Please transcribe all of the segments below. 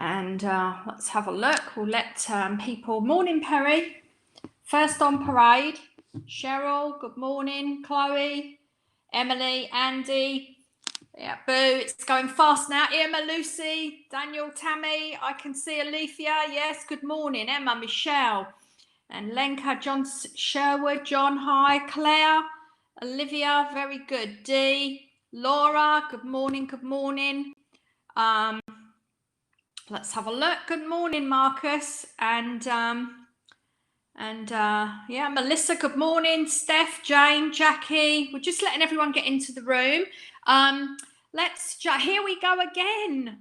And let's have a look. We'll let people. Morning, Perry. First on parade. Cheryl, good morning. Chloe, Emily, Andy. Yeah, Boo, it's going fast now. Emma, Lucy, Daniel, Tammy. I can see Alethea. Yes, good morning. Emma, Michelle, and Lenka, John, Sherwood, John, hi. Claire, Olivia, very good. Dee, Laura, good morning, good morning. Let's have a look. Good morning, Marcus. And yeah, Melissa, good morning. Steph, Jane, Jackie. We're just letting everyone get into the room. Here we go again.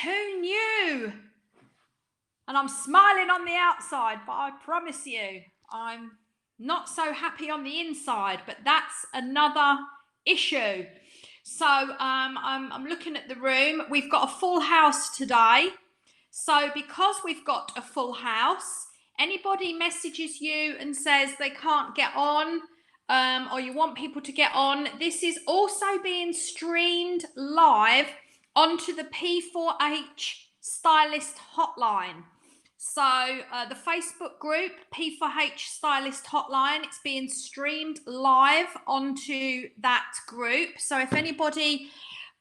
Who knew? And I'm smiling on the outside, but I promise you, I'm not so happy on the inside, but that's another issue. So I'm looking at the room. We've got a full house today. So because we've got a full house, anybody messages you and says they can't get on, or you want people to get on, this is also being streamed live onto the P4H Stylist Hotline. So the Facebook group, P4H Stylist Hotline, it's being streamed live onto that group. So if anybody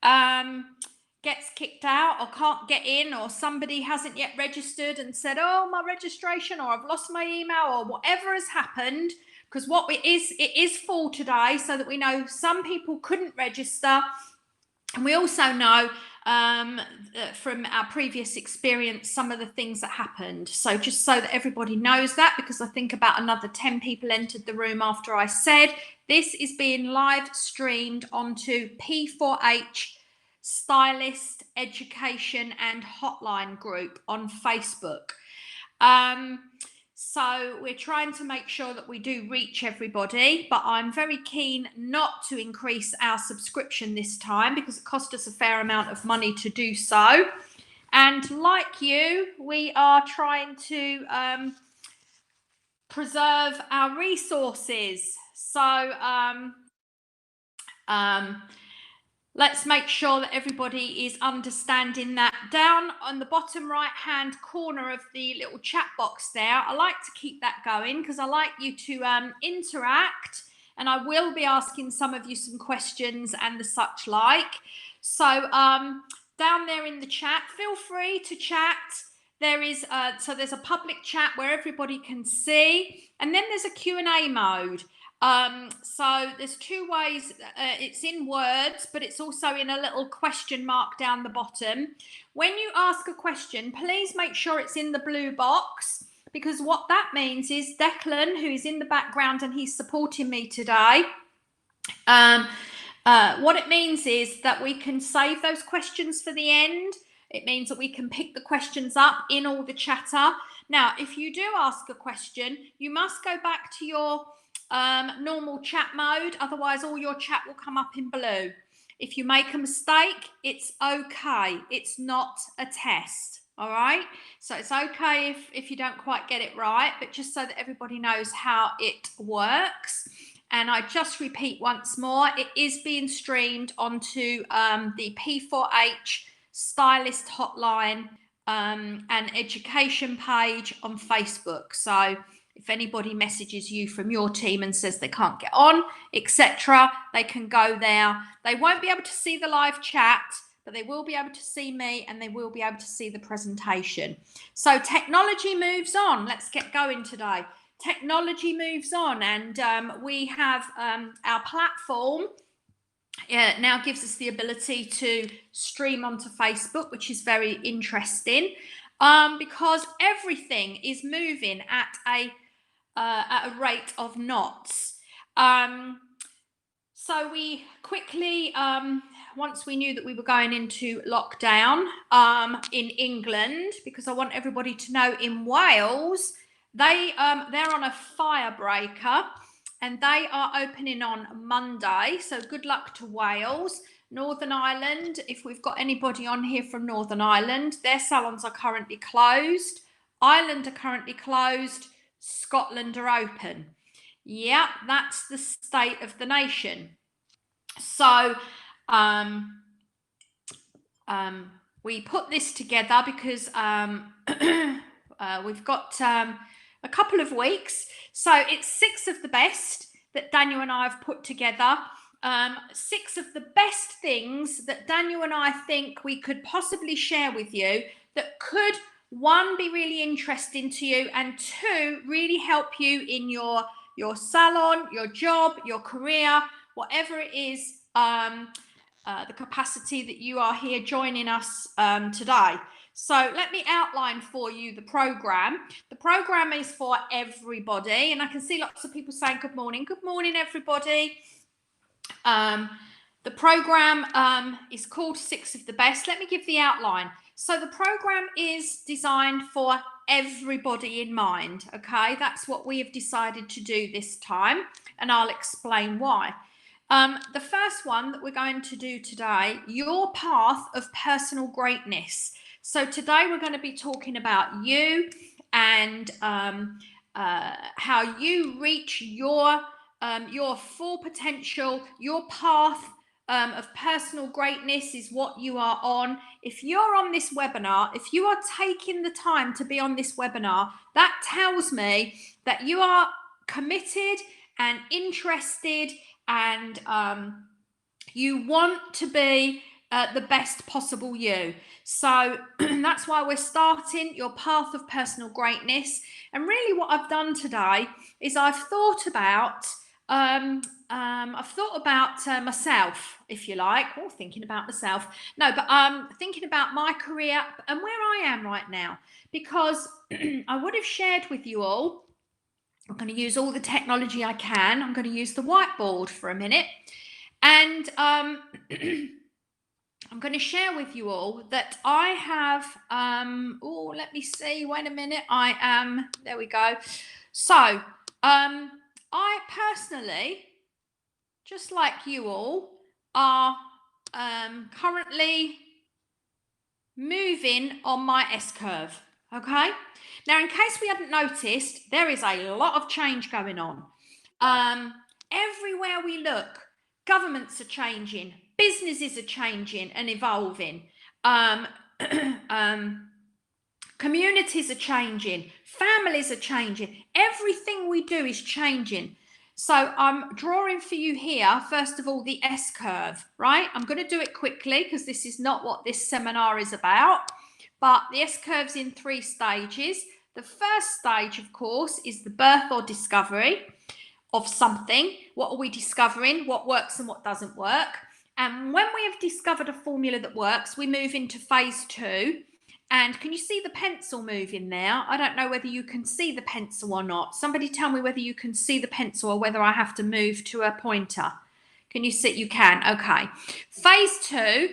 gets kicked out or can't get in, or somebody hasn't yet registered and said, oh, my registration, or I've lost my email, or whatever has happened, because it is full today, so that we know some people couldn't register. And we also know from our previous experience some of the things that happened. So just so that everybody knows that, because I think about another 10 people entered the room after I said, this is being live streamed onto P4H Stylist Education and Hotline group on Facebook. So we're trying to make sure that we do reach everybody, but I'm very keen not to increase our subscription this time because it cost us a fair amount of money to do so. And like you, we are trying to preserve our resources. So let's make sure that everybody is understanding that. Down on the bottom right hand corner of the little chat box there, I like to keep that going because I like you to interact, and I will be asking some of you some questions and the such like. So down there in the chat, feel free to chat. There is so there's a public chat where everybody can see, and then there's a Q&A mode. So there's two ways. It's in words, but it's also in a little question mark down the bottom. When you ask a question, please make sure it's in the blue box, because what that means is Declan, who is in the background and he's supporting me today, what it means is that we can save those questions for the end. It means that we can pick the questions up in all the chatter. Now, if you do ask a question, you must go back to your normal chat mode, otherwise all your chat will come up in blue. If you make a mistake, it's okay. It's not a test. All right, so it's okay if you don't quite get it right, but just so that everybody knows how it works. And I just repeat once more, it is being streamed onto the P4H Stylist Hotline and education page on Facebook. So if anybody messages you from your team and says they can't get on, etc., they can go there. They won't be able to see the live chat, but they will be able to see me and they will be able to see the presentation. So technology moves on. Let's get going today. Technology moves on, and we have our platform now gives us the ability to stream onto Facebook, which is very interesting because everything is moving at a rate of knots. So we quickly, once we knew that we were going into lockdown in England, because I want everybody to know in Wales, they're on a fire breaker and they are opening on Monday. So good luck to Wales. Northern Ireland, if we've got anybody on here from Northern Ireland, their salons are currently closed. Ireland are currently closed. Scotland are open. Yeah, that's the state of the nation. So we put this together because we've got a couple of weeks. So it's 6 of the best that Daniel and I have put together. 6 of the best things that Daniel and I think we could possibly share with you that could, 1, be really interesting to you, and 2, really help you in your salon, your job, your career, whatever it is, the capacity that you are here joining us today. So let me outline for you the program. The program is for everybody, and I can see lots of people saying good morning. Good morning, everybody. The program is called 6 of the Best. Let me give the outline. So the program is designed for everybody in mind, okay? That's what we have decided to do this time, and I'll explain why. The first one that we're going to do today, your path of personal greatness. So today we're going to be talking about you and how you reach your full potential. Your path of personal greatness is what you are on. If you're on this webinar, if you are taking the time to be on this webinar, that tells me that you are committed and interested, and you want to be the best possible you. So that's why we're starting your path of personal greatness. And really what I've done today is I've thought about myself, if you like, or thinking about myself. No, but thinking about my career and where I am right now, because I would have shared with you all. I'm going to use all the technology I can. I'm going to use the whiteboard for a minute, and I'm going to share with you all that I have. Let me see. Wait a minute. There we go. So I personally, just like you all, are currently moving on my S-curve. Okay. Now, in case we hadn't noticed, there is a lot of change going on. Everywhere we look, governments are changing, businesses are changing and evolving. Communities are changing, families are changing. Everything we do is changing. So I'm drawing for you here, first of all, the S-curve, right? I'm going to do it quickly because this is not what this seminar is about. But the S-curve's in 3 stages. The first stage, of course, is the birth or discovery of something. What are we discovering? What works and what doesn't work? And when we have discovered a formula that works, we move into phase 2. And can you see the pencil moving there? I don't know whether you can see the pencil or not. Somebody tell me whether you can see the pencil or whether I have to move to a pointer. Can you see? You can. Okay. Phase 2,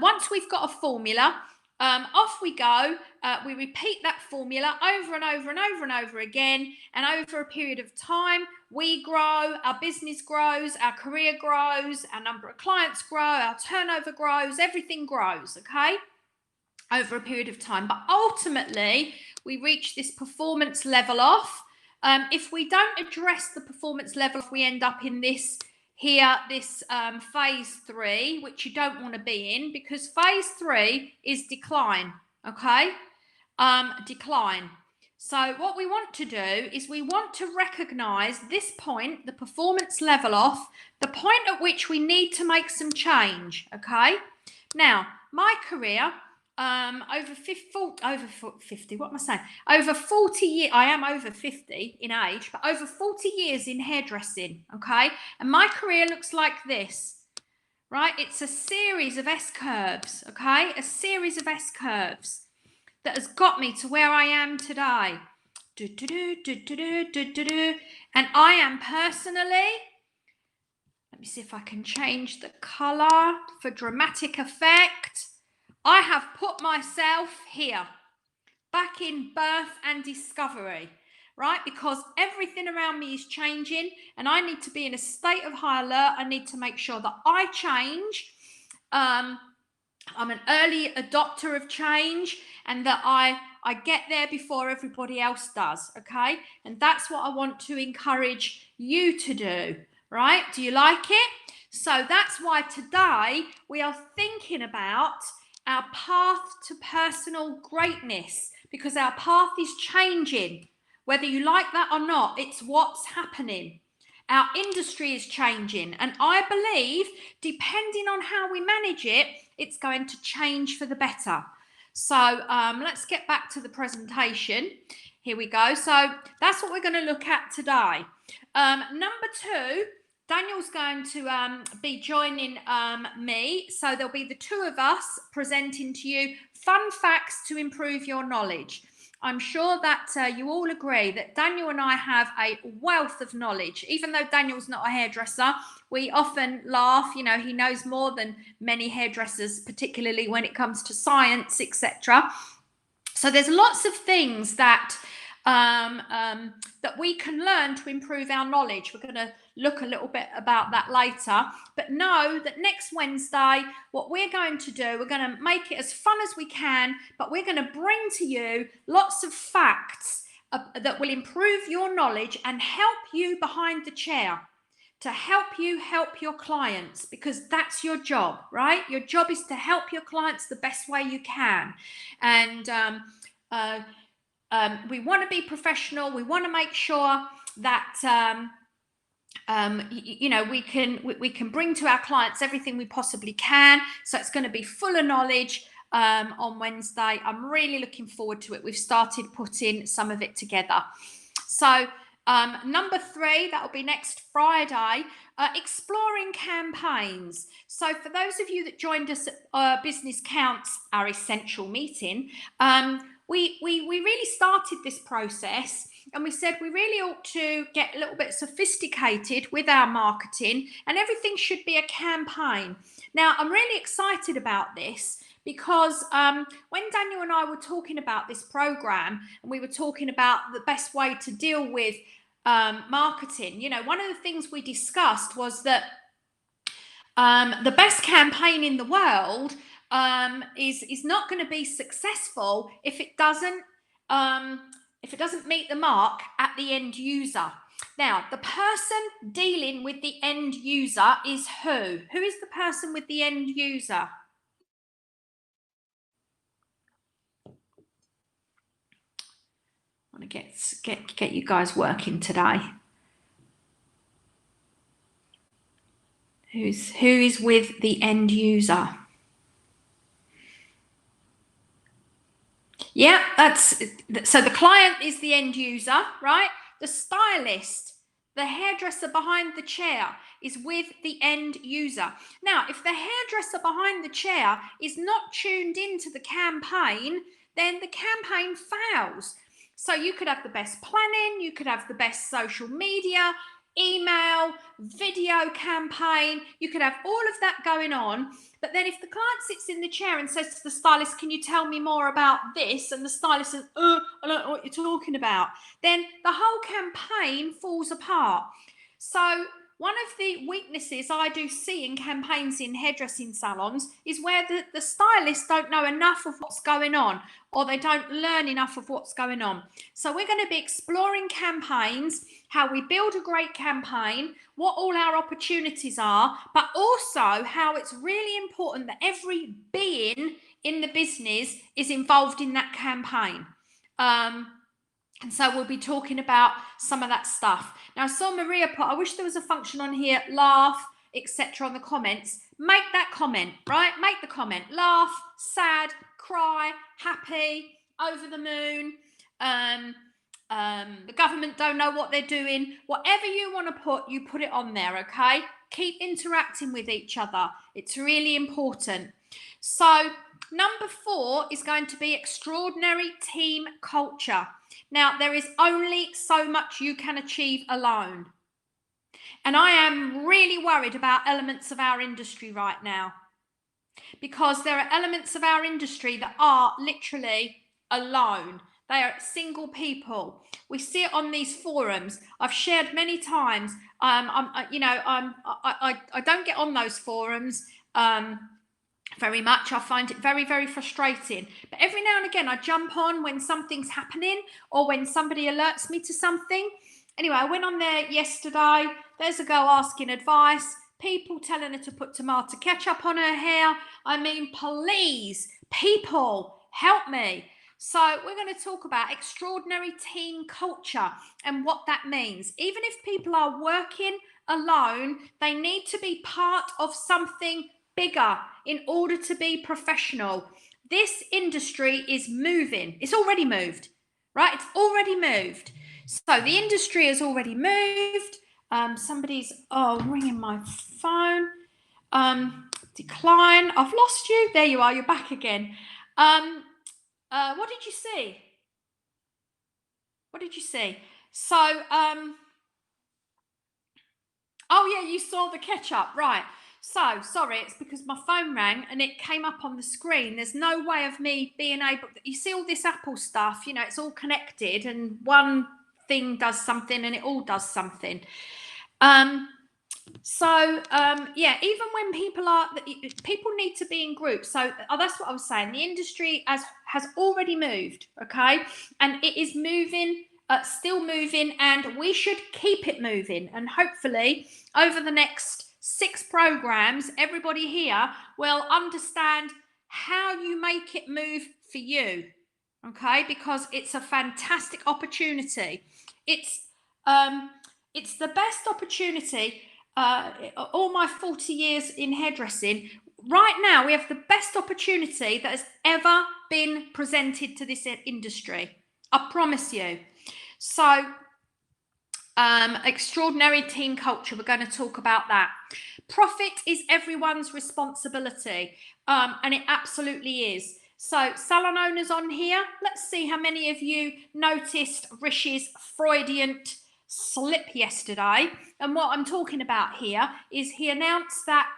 once we've got a formula, off we go. We repeat that formula over and over and over and over again. And over a period of time, we grow, our business grows, our career grows, our number of clients grow, our turnover grows, everything grows, okay? Over a period of time. But ultimately, we reach this performance level off. If we don't address the performance level, we end up in this here, this phase 3, which you don't want to be in, because phase 3 is decline, okay? Decline. So what we want to do is we want to recognize this point, the performance level off, the point at which we need to make some change, okay? Now, my career, over 50, what am I saying? Over 40 years, I am over 50 in age, but over 40 years in hairdressing, okay? And my career looks like this, right? It's a series of S-curves, okay? A series of S-curves that has got me to where I am today. And I am personally, let me see if I can change the color for dramatic effect. I have put myself here, back in birth and discovery, right? Because everything around me is changing and I need to be in a state of high alert. I need to make sure that I change. I'm an early adopter of change, and that I get there before everybody else does, okay? And that's what I want to encourage you to do, right? Do you like it? So that's why today we are thinking about our path to personal greatness, because our path is changing. Whether you like that or not, it's what's happening. Our industry is changing, and I believe, depending on how we manage it, it's going to change for the better. So let's get back to the presentation. Here we go. So that's what we're going to look at today. Number 2, Daniel's going to be joining me. So there'll be the 2 of us presenting to you fun facts to improve your knowledge. I'm sure that you all agree that Daniel and I have a wealth of knowledge. Even though Daniel's not a hairdresser, we often laugh. You know, he knows more than many hairdressers, particularly when it comes to science, etc. So there's lots of things that that we can learn to improve our knowledge. We're going to look a little bit about that later, but know that next Wednesday, what we're going to do, we're going to make it as fun as we can, but we're going to bring to you lots of facts that will improve your knowledge and help you behind the chair, to help you help your clients, because that's your job, right? Your job is to help your clients the best way you can. And we want to be professional. We want to make sure that you know, we can bring to our clients everything we possibly can. So it's going to be full of knowledge on Wednesday. I'm really looking forward to it. We've started putting some of it together. So number 3, that will be next Friday, exploring campaigns. So for those of you that joined us at Business Counts, our essential meeting, we really started this process, and we said we really ought to get a little bit sophisticated with our marketing, and everything should be a campaign. Now, I'm really excited about this because when Daniel and I were talking about this program, and we were talking about the best way to deal with marketing, you know, one of the things we discussed was that the best campaign in the world is not going to be successful if it doesn't meet the mark at the end user. Now, the person dealing with the end user is who? Who is the person with the end user? I want to get you guys working today. Who is with the end user? Yeah, so the client is the end user, right? The stylist, the hairdresser behind the chair, is with the end user. Now, if the hairdresser behind the chair is not tuned into the campaign, then the campaign fails. So you could have the best planning, you could have the best social media, email, video campaign, you could have all of that going on. But then if the client sits in the chair and says to the stylist, can you tell me more about this? And the stylist says, I don't know what you're talking about. Then the whole campaign falls apart. So one of the weaknesses I do see in campaigns in hairdressing salons is where the stylists don't know enough of what's going on, or they don't learn enough of what's going on. So we're going to be exploring campaigns, how we build a great campaign, what all our opportunities are, but also how it's really important that every being in the business is involved in that campaign. And so we'll be talking about some of that stuff. Now, I saw Maria put, I wish there was a function on here, laugh, etc. on the comments. Make that comment, right? Make the comment. Laugh, sad, cry, happy, over the moon. The government don't know what they're doing. Whatever you want to put, you put it on there, okay? Keep interacting with each other. It's really important. So number 4 is going to be extraordinary team culture. Now, there is only so much you can achieve alone. And I am really worried about elements of our industry right now, because there are elements of our industry that are literally alone. They are single people. We see it on these forums. I've shared many times. I don't get on those forums very much. I find it very, very frustrating. But every now and again, I jump on when something's happening or when somebody alerts me to something. Anyway, I went on there yesterday. There's a girl asking advice. people telling her to put tomato ketchup on her hair. I mean, please, people, help me. So we're going to talk about extraordinary team culture and what that means. Even if people are working alone, they need to be part of something bigger in order to be professional. This industry is moving. It's already moved, right? It's already moved. So the industry has already moved. Somebody's ringing my phone. Decline. I've lost you. There you are. You're back again. What did you see? What did you see? So, oh yeah, you saw the ketchup, right? So, sorry, it's because my phone rang and it came up on the screen. There's no way of me being able. You see all this Apple stuff, you know, it's all connected, and one thing does something, and it all does something. Yeah, even when people need to be in groups. So that's what I was saying. The industry has already moved, okay, and it is moving, still moving, and we should keep it moving. And hopefully, over the next 6 programs, everybody here will understand how you make it move for you, okay? Because it's a fantastic opportunity. It's the best opportunity. All my 40 years in hairdressing, right now we have the best opportunity that has ever been presented to this industry. I promise you. So, extraordinary team culture, we're going to talk about that. Profit is everyone's responsibility, and it absolutely is. So, salon owners on here, let's see how many of you noticed Rishi's Freudian slip yesterday. And what I'm talking about here is he announced that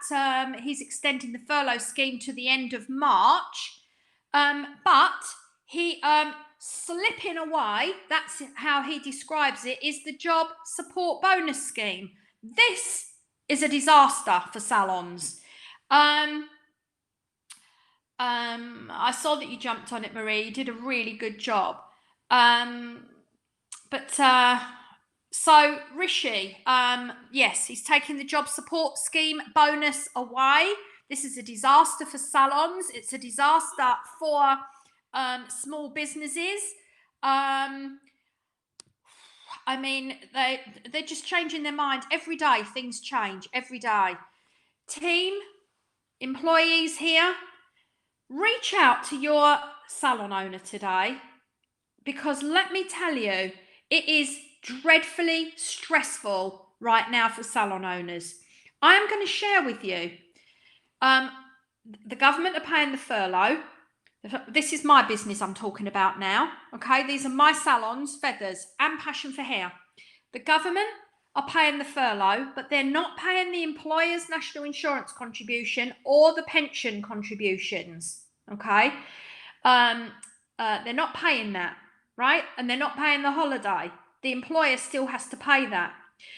he's extending the furlough scheme to the end of March, but he slipping away, that's how he describes it, is the job support bonus scheme. This is a disaster for salons. I saw that you jumped on it, Marie. You did a really good job. So Rishi, yes, he's taking the job support scheme bonus away. This is a disaster for salons. It's a disaster for small businesses. I mean, they're just changing their mind every day. Things change every day. Team, employees here, reach out to your salon owner today, because let me tell you, it is dreadfully stressful right now for salon owners. I am going to share with you, the government are paying the furlough. This is my business I'm talking about now, okay? These are my salons, Feathers and Passion for Hair. The government are paying the furlough, but they're not paying the employer's national insurance contribution or the pension contributions, okay? They're not paying that, right? And they're not paying the holiday. The employer still has to pay that.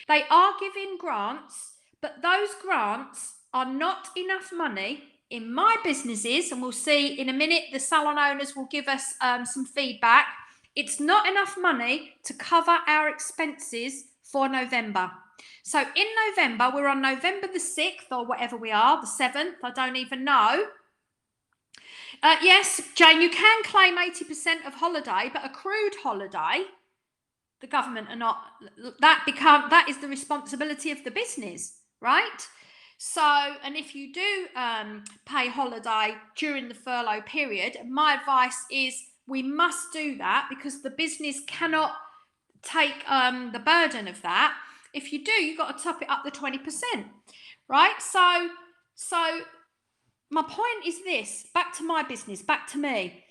They are giving grants, but those grants are not enough money in my businesses, and we'll see in a minute, the salon owners will give us some feedback. It's not enough money to cover our expenses for November. So in November, we're on November the 6th or whatever we are, the 7th, I don't even know. Yes, Jane, you can claim 80% of holiday, but accrued holiday, the government are not, that is the responsibility of the business, right? So, and if you do pay holiday during the furlough period, my advice is we must do that, because the business cannot take the burden of that. If you do, you've got to top it up the 20%, right? So my point is this, back to my business, back to me.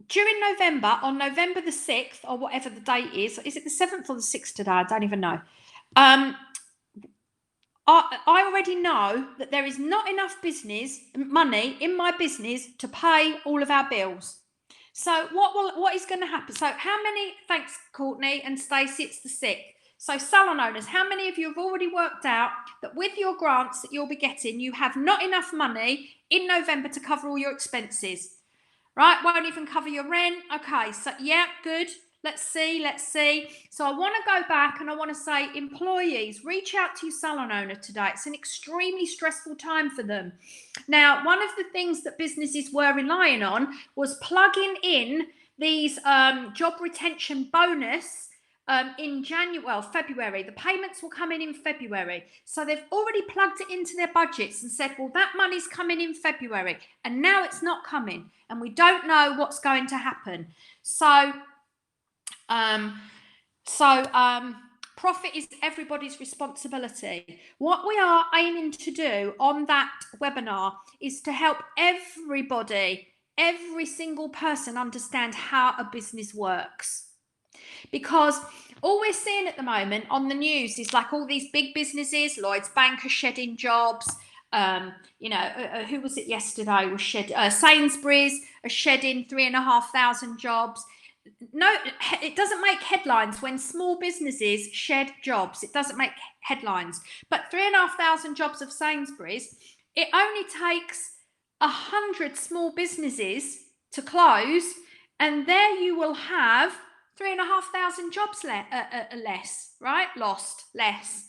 During November, on November the 6th, or whatever the date is it the 7th or the 6th today? I don't even know. I already know that there is not enough money in my business to pay all of our bills. So what is going to happen? So how many, thanks Courtney and Stacey, it's the 6th. So salon owners, how many of you have already worked out that with your grants that you'll be getting, you have not enough money in November to cover all your expenses? Right? Won't even cover your rent. Okay, so yeah, good. Let's see. So I want to go back and I want to say, employees, reach out to your salon owner today. It's an extremely stressful time for them. Now, one of the things that businesses were relying on was plugging in these job retention bonus in February. The payments will come in February. So they've already plugged it into their budgets and said, well, that money's coming in February. And now it's not coming. And we don't know what's going to happen. So profit is everybody's responsibility. What we are aiming to do on that webinar is to help everybody, every single person understand how a business works. Because all we're seeing at the moment on the news is like all these big businesses, Lloyds Bank are shedding jobs. Who was it yesterday? Was Sainsbury's are shedding 3,500 jobs. No, it doesn't make headlines when small businesses shed jobs. It doesn't make headlines. But 3,500 jobs of Sainsbury's, it only takes 100 small businesses to close, and there you will have 3,500 jobs less, right? Lost, less.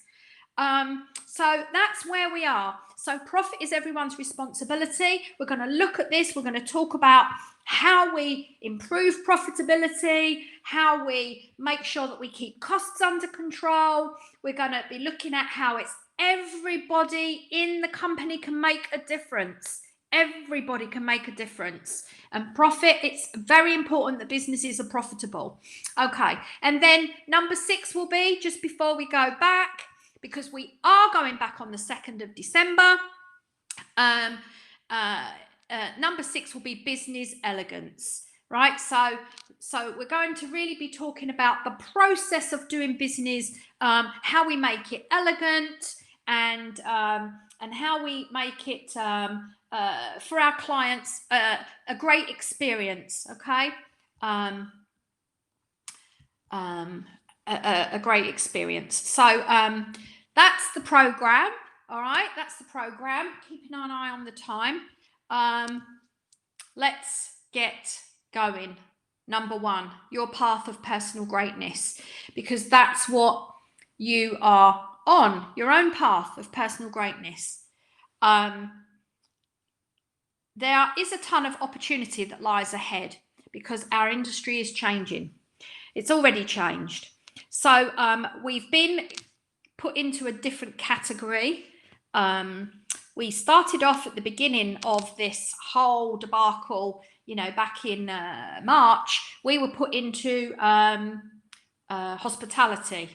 So that's where we are. So profit is everyone's responsibility. We're going to look at this. We're going to talk about how we improve profitability, how we make sure that we keep costs under control. We're going to be looking at how it's everybody in the company can make a difference. Everybody can make a difference. And profit, it's very important that businesses are profitable. Okay. And then number 6 will be, just before we go back, because we are going back on the 2nd of December, number 6 will be business elegance, right? So we're going to really be talking about the process of doing business, how we make it elegant, and how we make it for our clients a great experience. Okay, a great experience. So that's the program. All right, that's the program. Keeping an eye on the time. Let's get going. Number 1, your path of personal greatness, because that's what you are on, your own path of personal greatness. There is a ton of opportunity that lies ahead because our industry is changing. It's already changed. So we've been put into a different category. We started off at the beginning of this whole debacle, back in March, we were put into hospitality.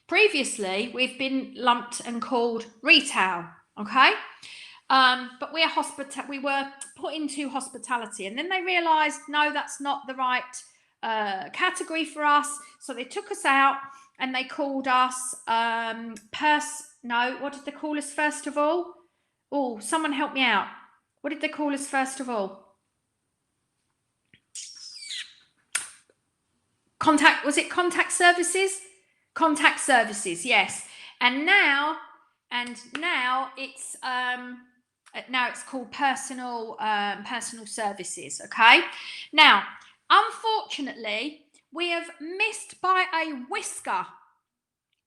Previously, we've been lumped and called retail, okay? But we were put into hospitality, and then they realised, no, that's not the right category for us. So they took us out and they called us what did they call us first of all? Oh, someone help me out. What did they call us first of all? Contact services? Contact services, yes. And now it's called personal services. Okay. Now, unfortunately, we have missed by a whisker.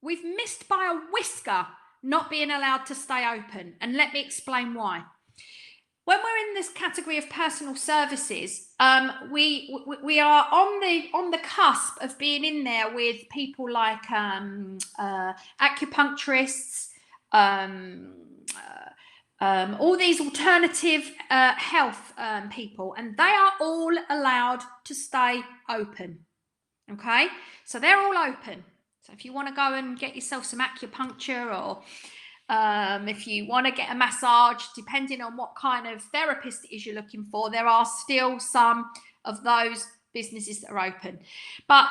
We've missed by a whisker not being allowed to stay open, and let me explain why. When we're in this category of personal services, we are on the cusp of being in there with people like acupuncturists, all these alternative health people, and they are all allowed to stay open. Okay, so they're all open. So if you want to go and get yourself some acupuncture, or if you want to get a massage, depending on what kind of therapist it is you're looking for, there are still some of those businesses that are open. But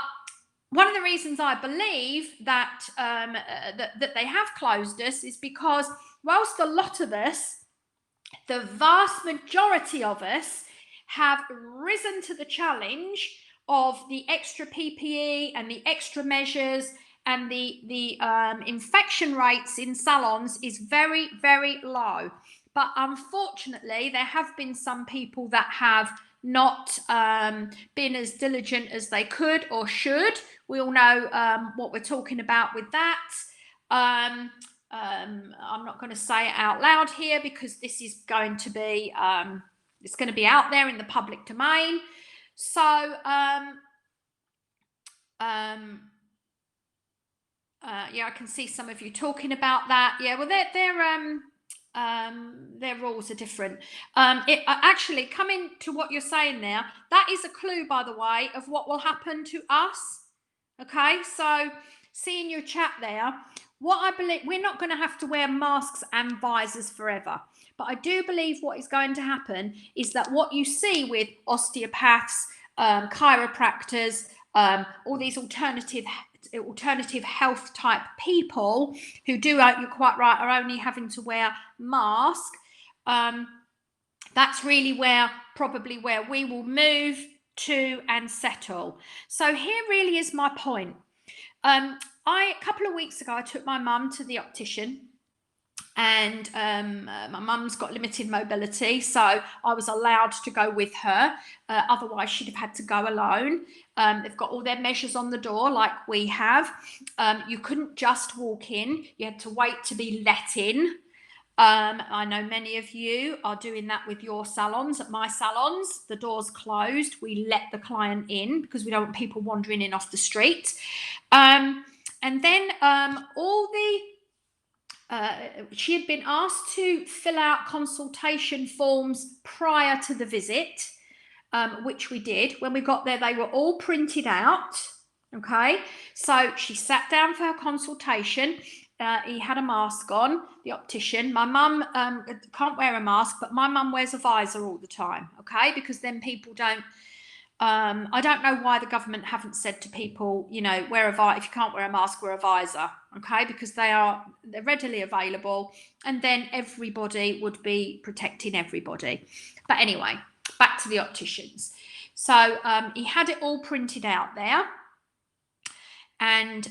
one of the reasons I believe that that they have closed us is because whilst a lot of us, the vast majority of us, have risen to the challenge of the extra PPE and the extra measures, and the infection rates in salons is very, very low. But unfortunately, there have been some people that have not been as diligent as they could or should. We all know what we're talking about with that. I'm not going to say it out loud here because this is going to be it's going to be out there in the public domain. So yeah, I can see some of you talking about that. Yeah, well, their rules are different. Actually, coming to what you're saying there, that is a clue, by the way, of what will happen to us. Okay, so seeing your chat there, what I believe, we're not going to have to wear masks and visors forever, but I do believe what is going to happen is that what you see with osteopaths, chiropractors, all these alternative health type people who do, you're quite right, are only having to wear mask. That's really probably where we will move to and settle. So here really is my point. A couple of weeks ago, I took my mum to the optician, and my mum's got limited mobility, so I was allowed to go with her. Otherwise, she'd have had to go alone. They've got all their measures on the door like we have. You couldn't just walk in. You had to wait to be let in. I know many of you are doing that with your salons. At my salons, the door's closed. We let the client in because we don't want people wandering in off the street. And then she had been asked to fill out consultation forms prior to the visit, which we did. When we got there, they were all printed out. Okay, so she sat down for her consultation. He had a mask on, the optician. My mum can't wear a mask, but my mum wears a visor all the time, okay? Because then people don't, I don't know why the government haven't said to people, you know, if you can't wear a mask, wear a visor, okay? Because they're readily available, and then everybody would be protecting everybody. But anyway, back to the opticians. So he had it all printed out there, and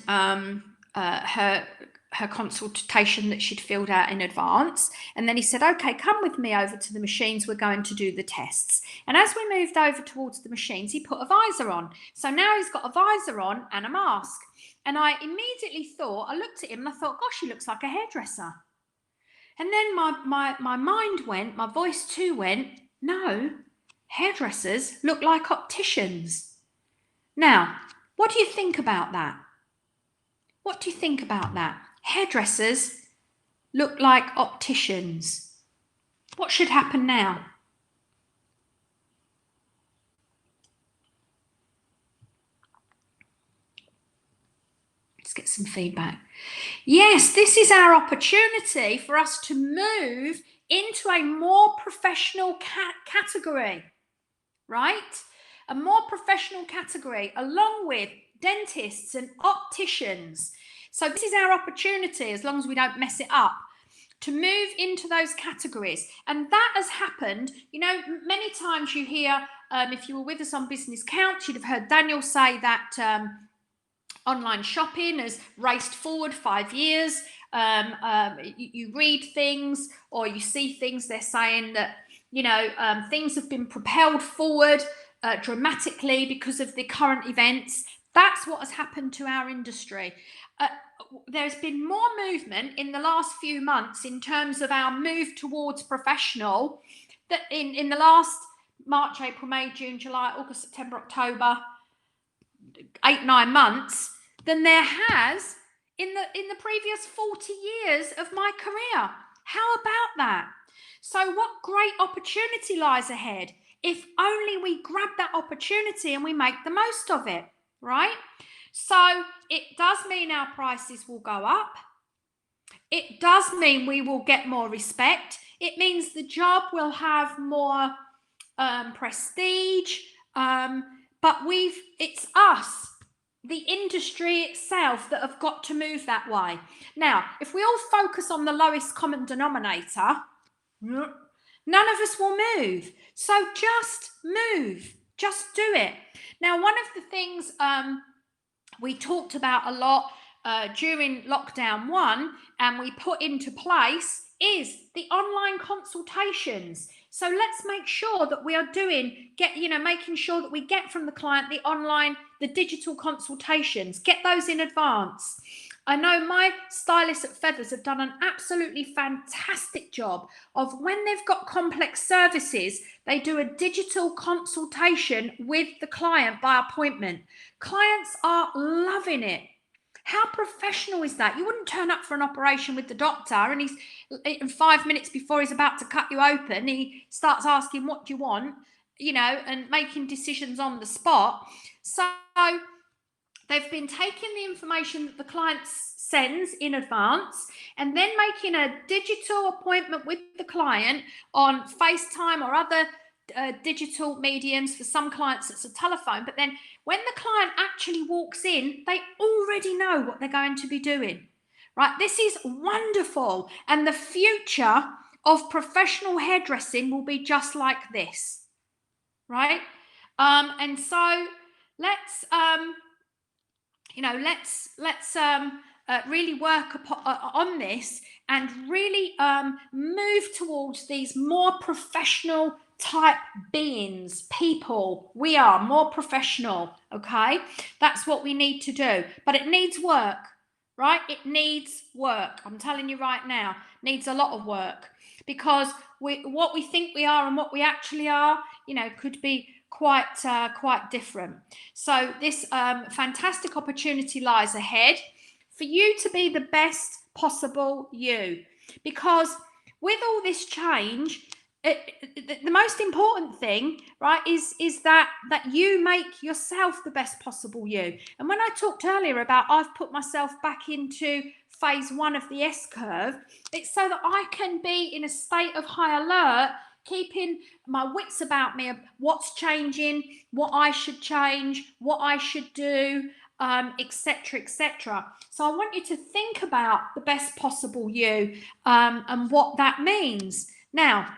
her consultation that she'd filled out in advance. And then he said, okay, come with me over to the machines. We're going to do the tests. And as we moved over towards the machines, he put a visor on. So now he's got a visor on and a mask. And I immediately thought, I looked at him and I thought, gosh, he looks like a hairdresser. And then my mind went, my voice too went, no, hairdressers look like opticians. Now, what do you think about that? What do you think about that? Hairdressers look like opticians. What should happen now? Let's get some feedback. Yes, this is our opportunity for us to move into a more professional category, right? A more professional category, along with dentists and opticians. So this is our opportunity, as long as we don't mess it up, to move into those categories. And that has happened, you know, many times you hear, if you were with us on Business Counts, you'd have heard Daniel say that online shopping has raced forward 5 years. You read things or you see things, they're saying that, you know, things have been propelled forward dramatically because of the current events. That's what has happened to our industry. There's been more movement in the last few months in terms of our move towards professional, that in the last March, April, May, June, July, August, September, October, 8-9 months, than there has in the previous 40 years of my career. How about that? So what great opportunity lies ahead if only we grab that opportunity and we make the most of it, right? So it does mean our prices will go up. It does mean we will get more respect. It means the job will have more prestige. But it's us, the industry itself, that have got to move that way. Now, if we all focus on the lowest common denominator, none of us will move. So just move. Just do it. Now, one of the things we talked about a lot during lockdown 1 and we put into place is the online consultations. So let's make sure that we are making sure that we get from the client the digital consultations, get those in advance. I know my stylists at Feathers have done an absolutely fantastic job of, when they've got complex services, they do a digital consultation with the client by appointment. Clients are loving it. How professional is that? You wouldn't turn up for an operation with the doctor and 5 minutes before he's about to cut you open, he starts asking, what do you want? And making decisions on the spot. So they've been taking the information that the client sends in advance and then making a digital appointment with the client on FaceTime or other digital mediums. For some clients it's a telephone, but then when the client actually walks in, they already know what they're going to be doing, right? This is wonderful, and the future of professional hairdressing will be just like this, right? And so let's really work on this and really move towards these more professional type beings, people. We are more professional, okay? That's what we need to do, but it needs work, right? It needs work. I'm telling you right now, it needs a lot of work, because what we think we are and what we actually are, could be quite different. So this fantastic opportunity lies ahead for you to be the best possible you, because with all this change, the most important thing, right, is that you make yourself the best possible you. And when I talked earlier about I've put myself back into phase 1 of the S curve, it's so that I can be in a state of high alert, keeping my wits about me of what's changing, what I should change, what I should do, etc., etc. So I want you to think about the best possible you, and what that means. Now,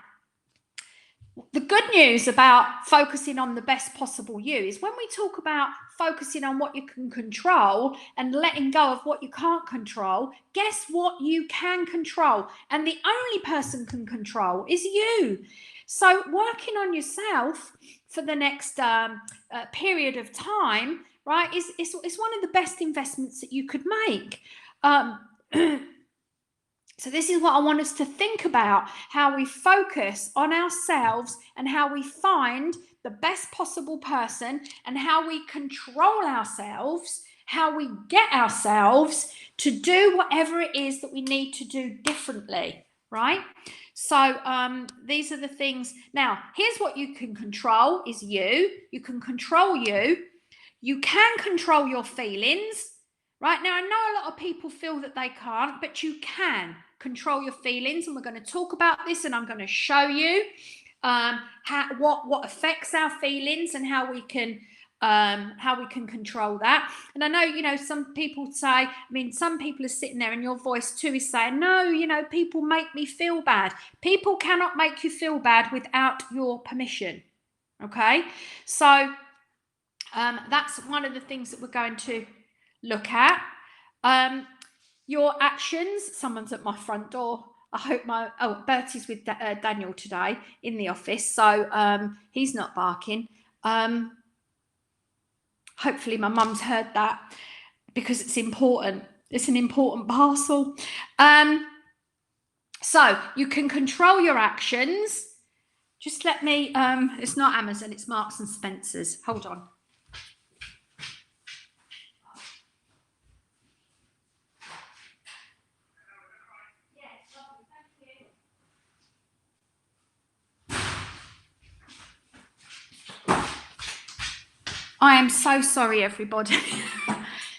the good news about focusing on the best possible you is, when we talk about focusing on what you can control and letting go of what you can't control, guess what you can control? And the only person can control is you. So working on yourself for the next period of time, right, is one of the best investments that you could make. So this is what I want us to think about, how we focus on ourselves and how we find the best possible person and how we control ourselves, how we get ourselves to do whatever it is that we need to do differently, right? So these are the things. Now, here's what you can control is you. You can control you. You can control your feelings. Right now, I know a lot of people feel that they can't, but you can control your feelings, and we're going to talk about this, and I'm going to show you what affects our feelings and how we can control that. And I know, some people say, some people are sitting there, and your voice too is saying, no, people make me feel bad. People cannot make you feel bad without your permission. Okay, so that's one of the things that we're going to look at. Your actions. Someone's at my front door. I hope Bertie's with Daniel today in the office, so he's not barking. Hopefully my mum's heard that, because it's important. It's an important parcel. So you can control your actions. Just let me, it's not Amazon, it's Marks and Spencer's. Hold on. I am so sorry, everybody.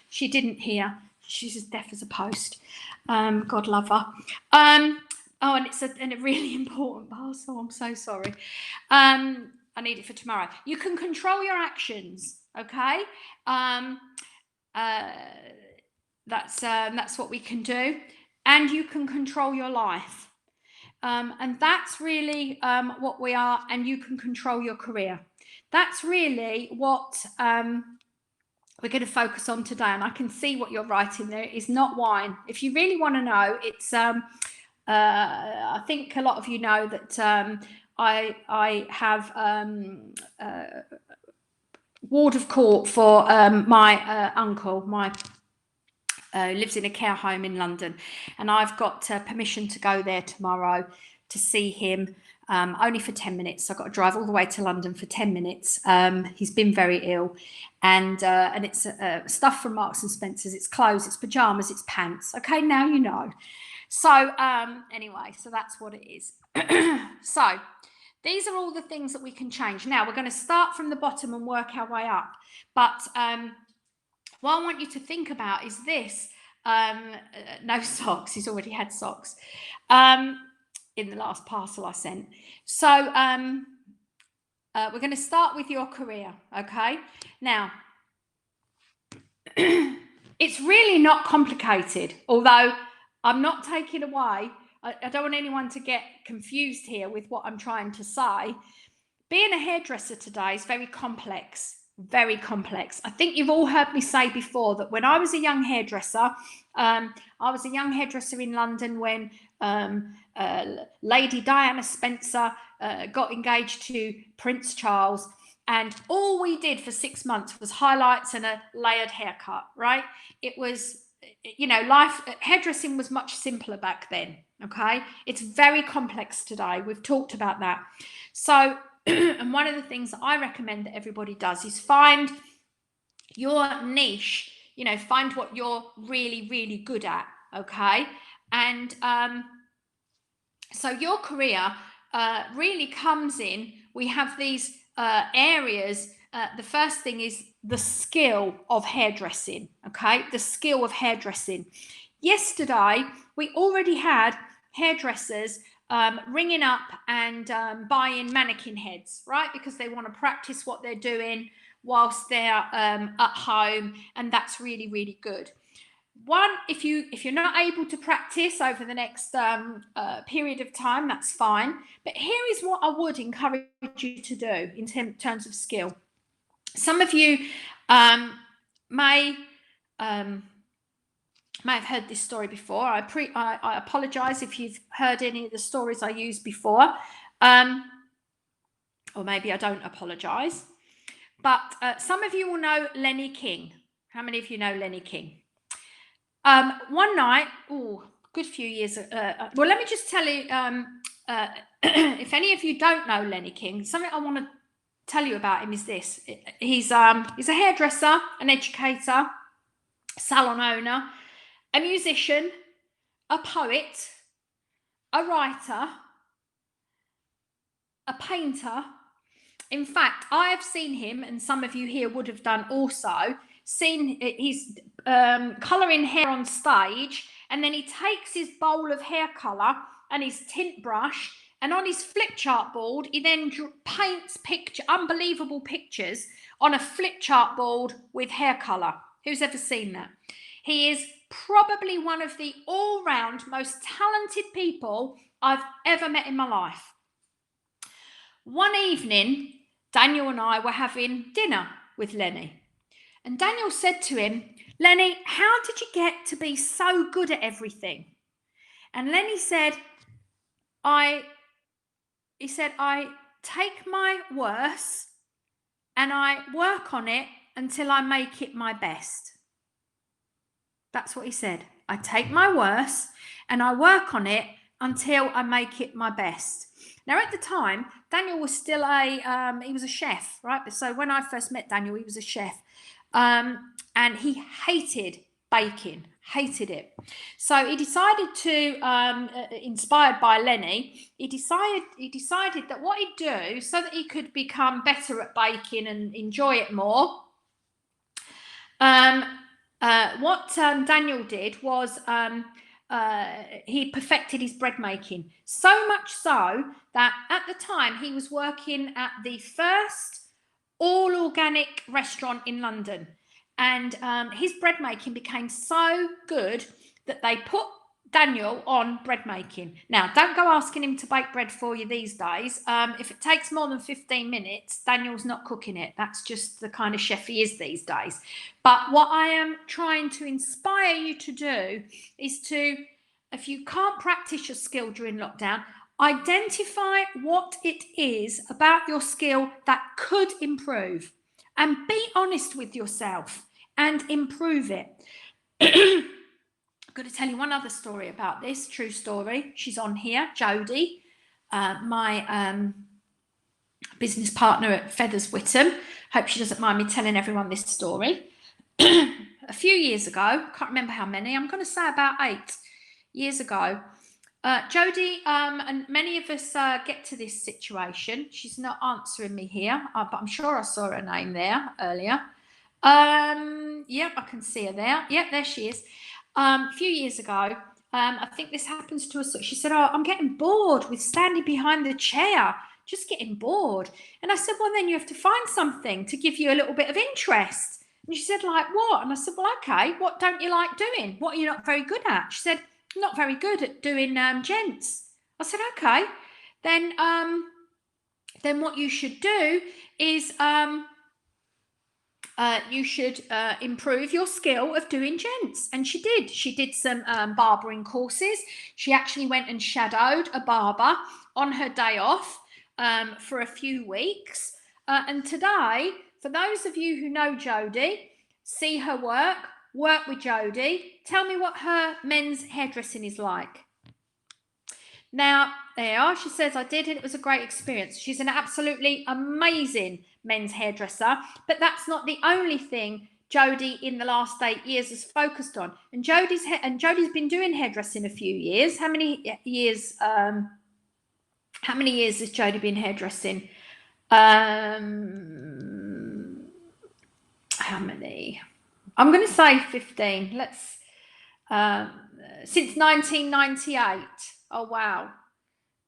She didn't hear. She's as deaf as a post. God love her. And it's a really important parcel. I'm so sorry. I need it for tomorrow. You can control your actions, okay? That's what we can do. And you can control your life. And that's really what we are. And you can control your career. That's really what we're going to focus on today. And I can see what you're writing there. It is not wine. If you really want to know, it's I think a lot of you know that I have ward of court for my uncle, lives in a care home in London, and I've got permission to go there tomorrow to see him, only for 10 minutes. I've got to drive all the way to London for 10 minutes. He's been very ill, and it's stuff from Marks and Spencer's. It's clothes, it's pajamas, it's pants. Okay, now you know. So anyway, so that's what it is. So these are all the things that we can change. Now we're going to start from the bottom and work our way up. But what I want you to think about is this. No socks. He's already had socks in the last parcel I sent. So we're going to start with your career. Okay. Now, it's really not complicated, although I'm not taking away. I don't want anyone to get confused here with what I'm trying to say. Being a hairdresser today is very complex. Very complex. I think you've all heard me say before that when I was a young hairdresser, I was a young hairdresser in London when Lady Diana Spencer got engaged to Prince Charles, and all we did for 6 months was highlights and a layered haircut, right? It was, you know, hairdressing was much simpler back then, okay? It's very complex today. We've talked about that. So, and one of the things that I recommend that everybody does is find your niche, you know, find what you're really, really good at, okay? And so your career really comes in, we have these areas. The first thing is the skill of hairdressing, okay? The skill of hairdressing. Yesterday, we already had hairdressers ringing up and buying mannequin heads, right? Because they want to practice what they're doing whilst they're at home, and that's really, really good. One, if you're not able to practice over the next period of time, that's fine. But here is what I would encourage you to do in terms of skill. Some of you may have heard this story before. I apologize if you've heard any of the stories I used before, or maybe I don't apologize. But some of you will know Lenny King. How many of you know Lenny King? One night, good few years. Well, let me just tell you, if any of you don't know Lenny King, something I want to tell you about him is this. He's a hairdresser, an educator, salon owner, a musician, a poet, a writer, a painter. In fact, I have seen him, and some of you here would have done also, seen he's colouring hair on stage, and then he takes his bowl of hair colour and his tint brush, and on his flip chart board, he then paints unbelievable pictures on a flip chart board with hair colour. Who's ever seen that? He is probably one of the all-round most talented people I've ever met in my life. One evening, Daniel and I were having dinner with Lenny. And Daniel said to him, "Lenny, how did you get to be so good at everything?" And Lenny said, I take my worst and I work on it until I make it my best. That's what he said. I take my worst and I work on it until I make it my best. Now, at the time, Daniel was still he was a chef, right? So when I first met Daniel, he was a chef. And he hated baking, hated it. So he decided to, inspired by Lenny, he decided that what he'd do so that he could become better at baking and enjoy it more, what Daniel did was he perfected his bread making. So much so that at the time he was working at the first all-organic restaurant in London. And his bread making became so good that they put Daniel on bread making. Now, don't go asking him to bake bread for you these days. If it takes more than 15 minutes, Daniel's not cooking it. That's just the kind of chef he is these days. But what I am trying to inspire you to do is to, if you can't practice your skill during lockdown, Identify what it is about your skill that could improve, and be honest with yourself and improve it. I'm going to tell you one other story about this, true story. She's on here, Jodie, my business partner at Feathers Whittam. Hope she doesn't mind me telling everyone this story. A few years ago, can't remember how many, I'm going to say about 8 years ago, Jodie, and many of us get to this situation. She's not answering me here, but I'm sure I saw her name there earlier. Yep, I can see her there. Yep, there she is. A few years ago, I think this happens to us. She said, "Oh, I'm getting bored with standing behind the chair, just getting bored." And I said, "Well, then you have to find something to give you a little bit of interest." And she said, "Like what?" And I said, "Well, okay, what don't you like doing? What are you not very good at?" She said, "Not very good at doing gents." I said, "Okay, then what you should do is you should improve your skill of doing gents." And she did. She did some barbering courses. She actually went and shadowed a barber on her day off for a few weeks. And today, for those of you who know Jodie, see her work with Jodie, tell me what her men's hairdressing is like. Now, there you are. She says, "I did, and it was a great experience." She's an absolutely amazing men's hairdresser, but that's not the only thing Jodie in the last 8 years has focused on. And Jodie's been doing hairdressing a few years. How many years? How many years has Jodie been hairdressing? How many? I'm going to say 15. Let's since 1998. Oh wow.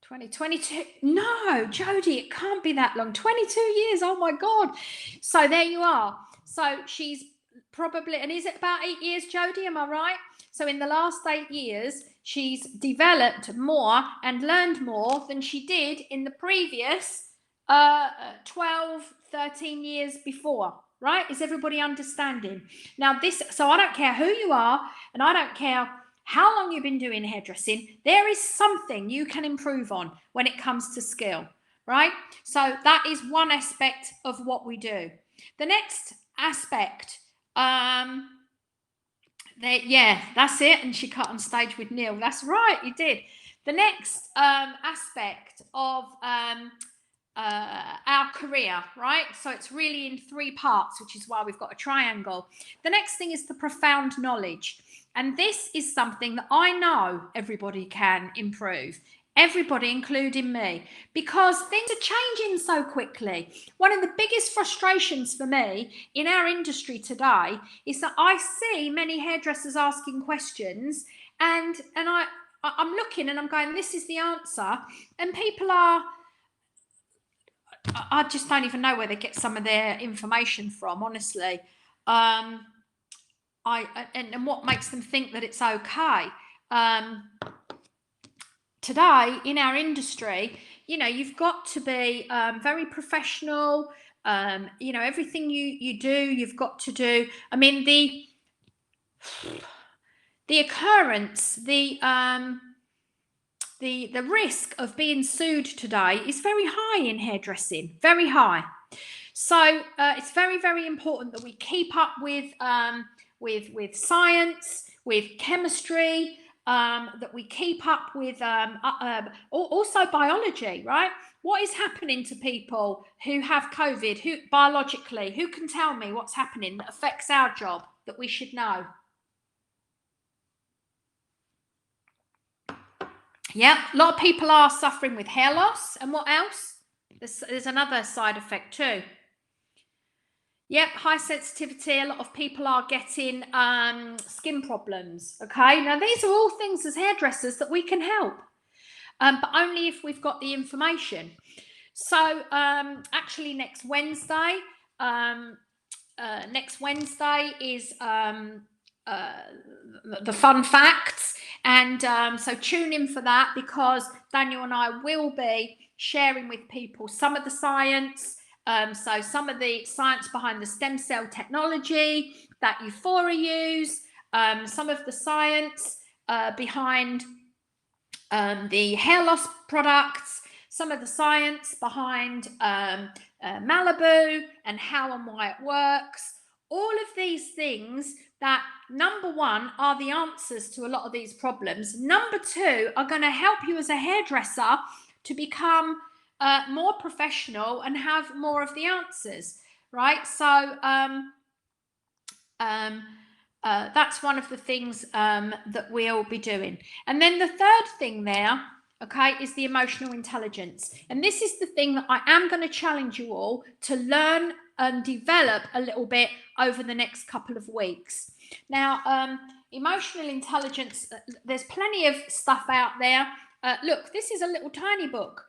2022. No, Jodie, it can't be that long. 22 years. Oh my God. So there you are. So she's probably, and is it about 8 years, Jodie? Am I right? So in the last 8 years, she's developed more and learned more than she did in the previous 12, 13 years before. Right? Is everybody understanding? Now so I don't care who you are, and I don't care how long you've been doing hairdressing, there is something you can improve on when it comes to skill, right? So that is one aspect of what we do. The next aspect, yeah, that's it. And she cut on stage with Neil. That's right, you did. The next aspect of our career, right? So it's really in 3 parts, which is why we've got a triangle. The next thing is the profound knowledge. And this is something that I know everybody can improve. Everybody, including me, because things are changing so quickly. One of the biggest frustrations for me in our industry today is that I see many hairdressers asking questions, and I'm looking and I'm going, this is the answer. And people are, I just don't even know where they get some of their information from, honestly. And what makes them think that it's okay. Today in our industry, you know, you've got to be very professional. You know, everything you do, you've got to do. I mean, the occurrence, the risk of being sued today is very high in hairdressing, very high. So it's very, very important that we keep up with science, with chemistry, that we keep up with also biology, right? What is happening to people who have COVID, who biologically, who can tell me what's happening that affects our job that we should know? Yeah, a lot of people are suffering with hair loss. And what else? There's another side effect too. Yep, high sensitivity. A lot of people are getting skin problems. Okay, now these are all things as hairdressers that we can help, but only if we've got the information. So actually next Wednesday is the fun facts, and so tune in for that, because Daniel and I will be sharing with people some of the science. So some of the science behind the stem cell technology that Euphoria use, some of the science behind the hair loss products, some of the science behind Malibu and how and why it works. All of these things that, number one, are the answers to a lot of these problems. Number two, are going to help you as a hairdresser to become more professional and have more of the answers, right? So that's one of the things that we'll be doing. And then the third thing there, okay, is the emotional intelligence. And this is the thing that I am going to challenge you all to learn and develop a little bit over the next couple of weeks. Now, emotional intelligence, there's plenty of stuff out there. Look, this is a little tiny book.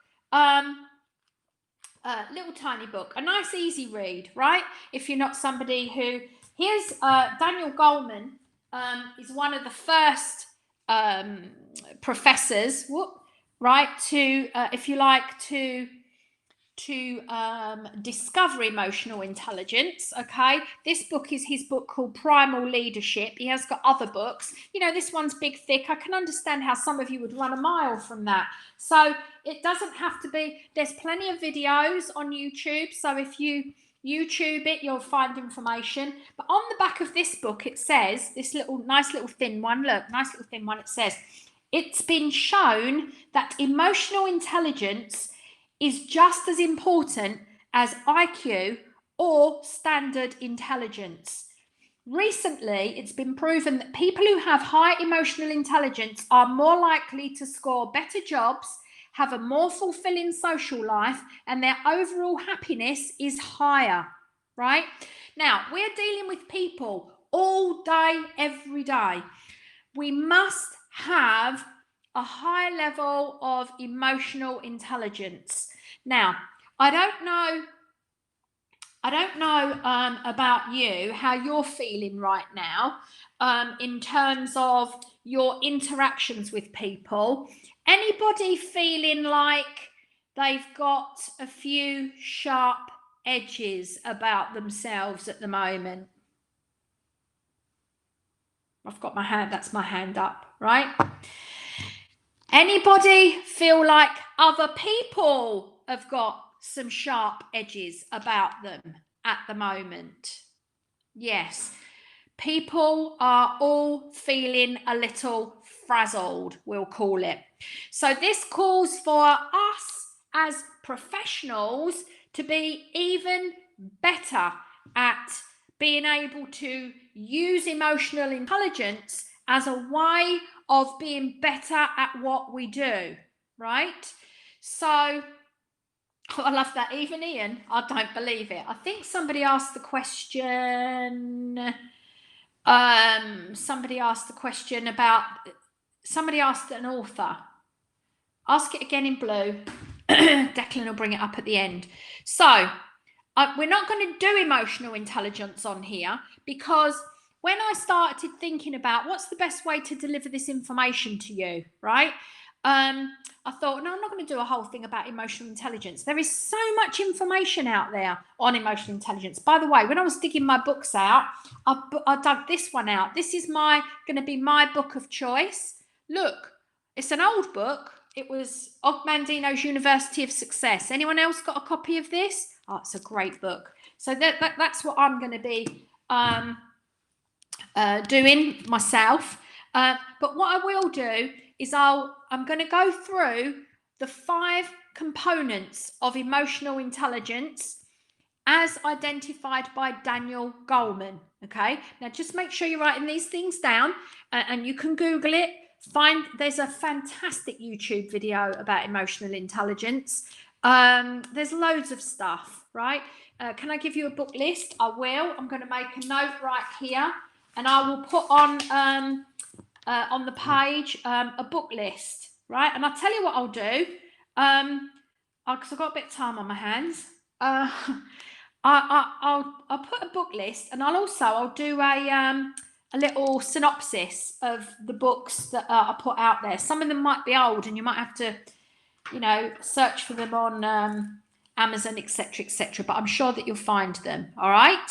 Little tiny book, a nice easy read, right? If you're not somebody who, here's Daniel Goleman, is one of the first professors, right, to if you like, to discover emotional intelligence. Okay, this book is his book called Primal Leadership. He has got other books. You know, this one's big, thick. I can understand how some of you would run a mile from that. So it doesn't have to be. There's plenty of videos on YouTube. So if you YouTube it, you'll find information. But on the back of this book, it says, this nice little thin one. Look, nice little thin one. It says, it's been shown that emotional intelligence is just as important as IQ or standard intelligence. Recently, it's been proven that people who have high emotional intelligence are more likely to score better jobs, have a more fulfilling social life, and their overall happiness is higher, right? Now, we're dealing with people all day, every day. We must have a high level of emotional intelligence. Now, I don't know about you, how you're feeling right now in terms of your interactions with people. Anybody feeling like they've got a few sharp edges about themselves at the moment? I've got my hand, that's my hand up, right? Anybody feel like other people have got some sharp edges about them at the moment? Yes. People are all feeling a little frazzled, we'll call it. So this calls for us as professionals to be even better at being able to use emotional intelligence as a way of being better at what we do, right? So I love that. Even Ian, I don't believe it. I think somebody asked the question. Somebody asked the question about. Somebody asked an author. Ask it again in blue. Declan will bring it up at the end. So we're not going to do emotional intelligence on here because when I started thinking about what's the best way to deliver this information to you, right? I thought, no, I'm not going to do a whole thing about emotional intelligence. There is so much information out there on emotional intelligence. By the way, when I was digging my books out, I dug this one out. This is going to be my book of choice. Look, it's an old book. It was Og Mandino's University of Success. Anyone else got a copy of this? Oh, it's a great book. So that's what I'm going to be doing myself. But what I will do is I'm going to go through the 5 components of emotional intelligence as identified by Daniel Goleman. Okay, now just make sure you're writing these things down, and you can Google it. There's a fantastic YouTube video about emotional intelligence. There's loads of stuff, right? Can I give you a book list? I will. I'm going to make a note right here, and I will put on the page a book list, right? And I'll tell you what I'll do, because I've got a bit of time on my hands. I'll put a book list, and I'll do a little synopsis of the books that I put out there. Some of them might be old, and you might have to, search for them on Amazon, etc., but I'm sure that you'll find them. All right.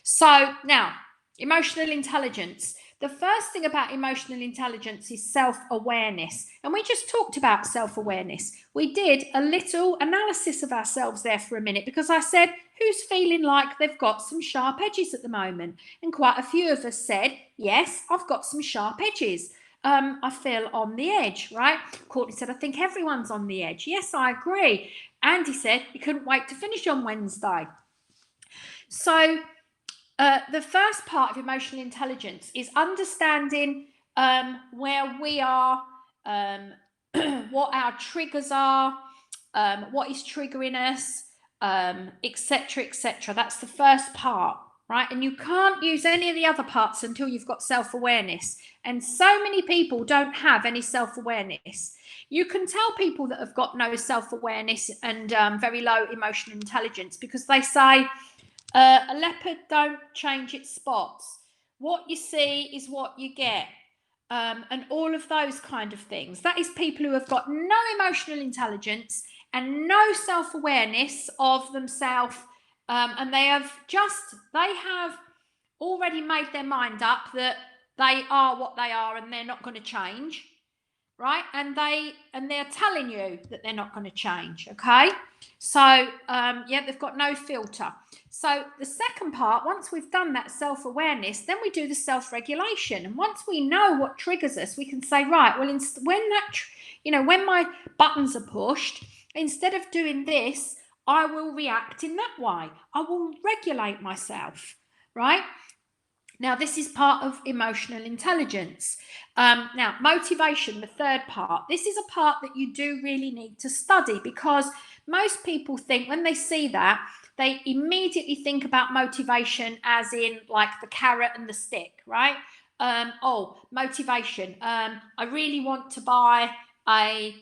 So now, emotional intelligence. The first thing about emotional intelligence is self-awareness. And we just talked about self-awareness. We did a little analysis of ourselves there for a minute because I said, who's feeling like they've got some sharp edges at the moment? And quite a few of us said, yes, I've got some sharp edges. I feel on the edge, right? Courtney said, I think everyone's on the edge. Yes, I agree. Andy said he couldn't wait to finish on Wednesday. So the first part of emotional intelligence is understanding where we are, what our triggers are, what is triggering us, etc., etc. That's the first part, right? And you can't use any of the other parts until you've got self-awareness. And so many people don't have any self-awareness. You can tell people that have got no self-awareness and very low emotional intelligence because they say, a leopard don't change its spots. What you see is what you get. And all of those kind of things. That is people who have got no emotional intelligence and no self-awareness of themselves. And they have already made their mind up that they are what they are and they're not going to change. Right? And they're telling you that they're not going to change. Okay. So, yeah, they've got no filter. So the second part, once we've done that self-awareness, then we do the self-regulation. And once we know what triggers us, we can say, right, well, when my buttons are pushed, instead of doing this, I will react in that way. I will regulate myself, right? Now, this is part of emotional intelligence. Now, motivation, the third part. This is a part that you do really need to study because most people think when they see that, they immediately think about motivation as in like the carrot and the stick, right? Motivation. I really want to buy a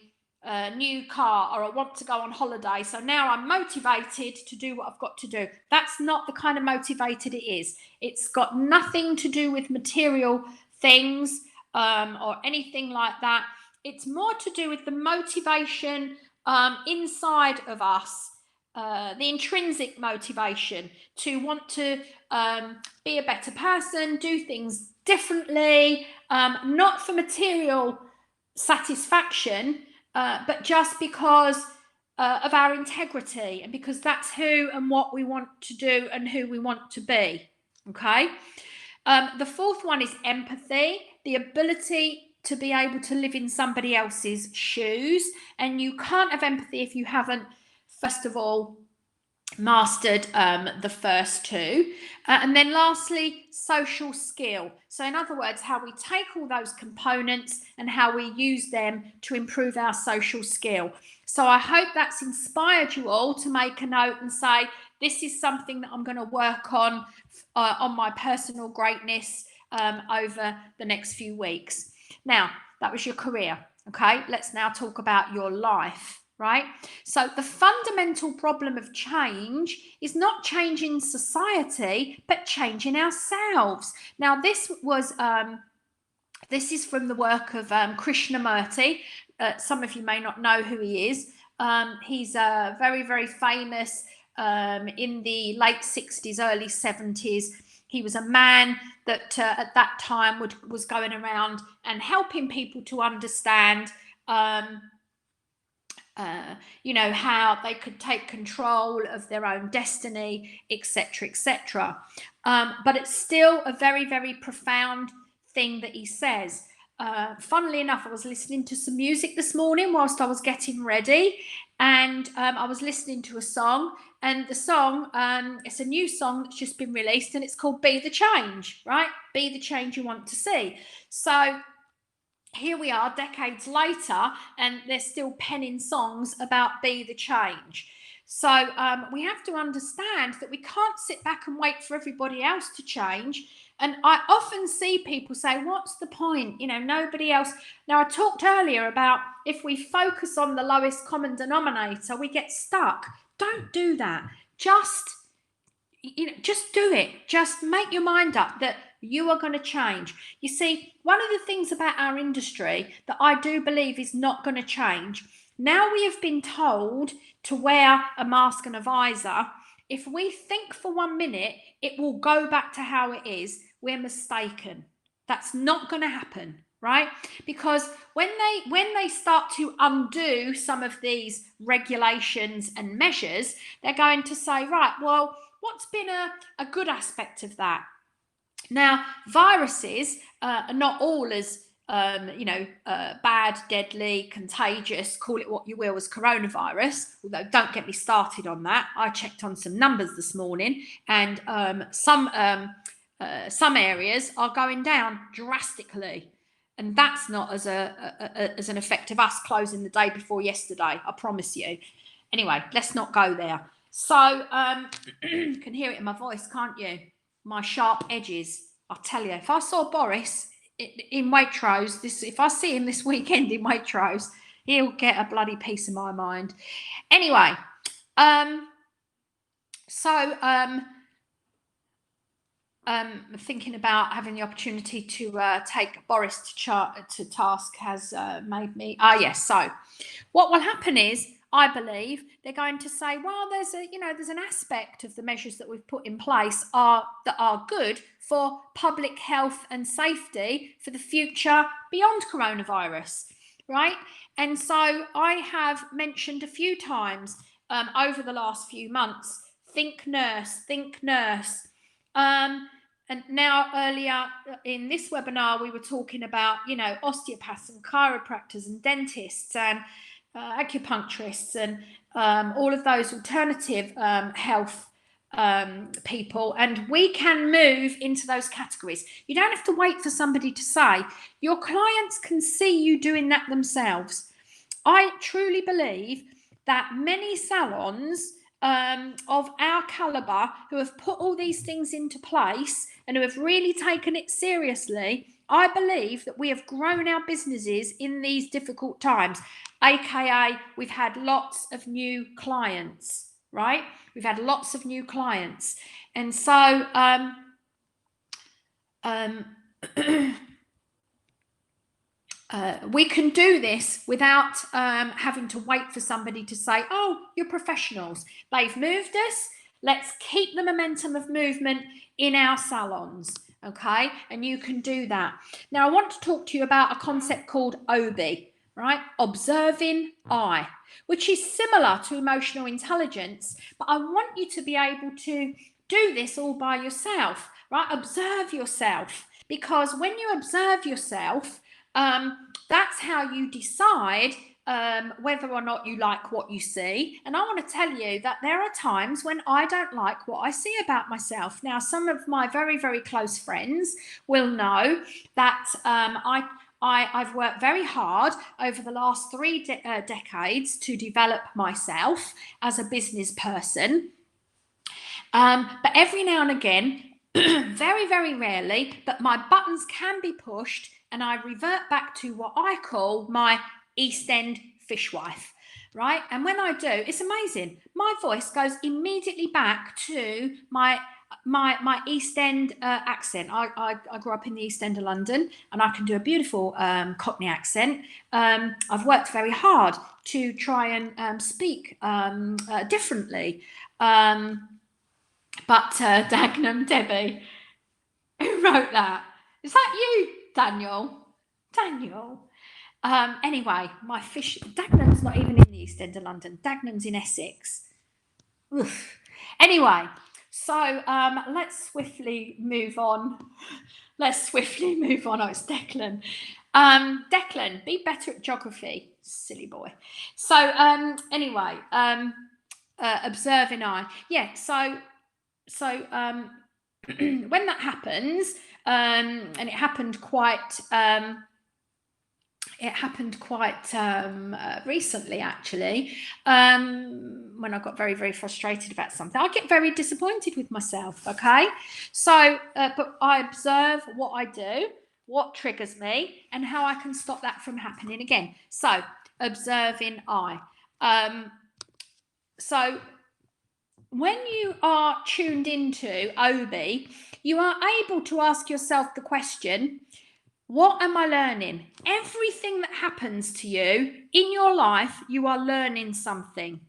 new car or I want to go on holiday. So now I'm motivated to do what I've got to do. That's not the kind of motivated it is. It's got nothing to do with material things or anything like that. It's more to do with the motivation inside of us, the intrinsic motivation to want to be a better person, do things differently, not for material satisfaction, but just because of our integrity and because that's who and what we want to do and who we want to be. Okay. The fourth one is empathy, the ability to be able to live in somebody else's shoes. And you can't have empathy if you haven't, first of all, mastered the first two. And then lastly, social skill. So in other words, how we take all those components and how we use them to improve our social skill. So I hope that's inspired you all to make a note and say, this is something that I'm going to work on my personal greatness over the next few weeks. Now, that was your career. Okay, let's now talk about your life. Right? So the fundamental problem of change is not changing society, but changing ourselves. Now, this is from the work of Krishnamurti. Some of you may not know who he is. He's very, very famous in the late 60s, early 70s. He was a man that at that time was going around and helping people to understand how they could take control of their own destiny, etc., etc. But it's still a very, very profound thing that he says. Funnily enough, I was listening to some music this morning whilst I was getting ready, and I was listening to a song, and the song, it's a new song that's just been released, and it's called Be the Change, right? Be the change you want to see. So here we are decades later and they're still penning songs about be the change. So we have to understand that we can't sit back and wait for everybody else to change. And I often see people say, what's the point? Nobody else. Now, I talked earlier about if we focus on the lowest common denominator, we get stuck. Don't do that. Just do it. Just make your mind up that you are going to change. You see, one of the things about our industry that I do believe is not going to change. Now we have been told to wear a mask and a visor. If we think for 1 minute, it will go back to how it is. We're mistaken. That's not going to happen, right? Because when they start to undo some of these regulations and measures, they're going to say, right, well, what's been a good aspect of that? Now, viruses are not all as bad, deadly, contagious, call it what you will, as coronavirus. Although, don't get me started on that. I checked on some numbers this morning, and some areas are going down drastically, and that's not as an effect of us closing the day before yesterday. I promise you. Anyway, let's not go there. So, you can hear it in my voice, can't you? My sharp edges. I'll tell you, if I saw Boris in Waitrose, if I see him this weekend in Waitrose, he'll get a bloody piece of my mind. Anyway, thinking about having the opportunity to take Boris to task has made me. Yes. So, what will happen is, I believe they're going to say, well, there's an aspect of the measures that we've put in place that are good for public health and safety for the future beyond coronavirus, right? And so I have mentioned a few times over the last few months, think nurse. And now earlier in this webinar, we were talking about, osteopaths and chiropractors and dentists and acupuncturists and all of those alternative health people, and we can move into those categories. You don't have to wait for somebody to say. Your clients can see you doing that themselves. I truly believe that many salons of our caliber who have put all these things into place and who have really taken it seriously, I believe that we have grown our businesses in these difficult times. AKA, we've had lots of new clients, right? We've had lots of new clients. And so we can do this without having to wait for somebody to say, oh, you're professionals. They've moved us. Let's keep the momentum of movement in our salons. Okay, and you can do that. Now, I want to talk to you about a concept called OBI, right? Observing eye, which is similar to emotional intelligence, but I want you to be able to do this all by yourself, right? Observe yourself, because when you observe yourself, that's how you decide whether or not you like what you see. And I want to tell you that there are times when I don't like what I see about myself. Now, some of my very, very close friends will know that I've worked very hard over the last 3 decades to develop myself as a business person. But every now and again, very, very rarely, but my buttons can be pushed and I revert back to what I call my East End fishwife, right? And when I do, it's amazing. My voice goes immediately back to my East End accent. I grew up in the East End of London, and I can do a beautiful Cockney accent. I've worked very hard to try and speak differently. But Dagenham Debbie, who wrote that? Is that you, Daniel? Anyway, my fish. Dagenham's not even in the East End of London. Dagenham's in Essex. Oof. Anyway, so let's swiftly move on. Oh, it's Declan. Declan, be better at geography, silly boy. So anyway, observing eye. Yeah. So when that happens, and it happened quite recently, actually, when I got very, very frustrated about something. I get very disappointed with myself, okay? So, but I observe what I do, what triggers me, and how I can stop that from happening again. So, observing eye. So, when you are tuned into OBI, you are able to ask yourself the question, what am I learning? Everything that happens to you in your life, you are learning something.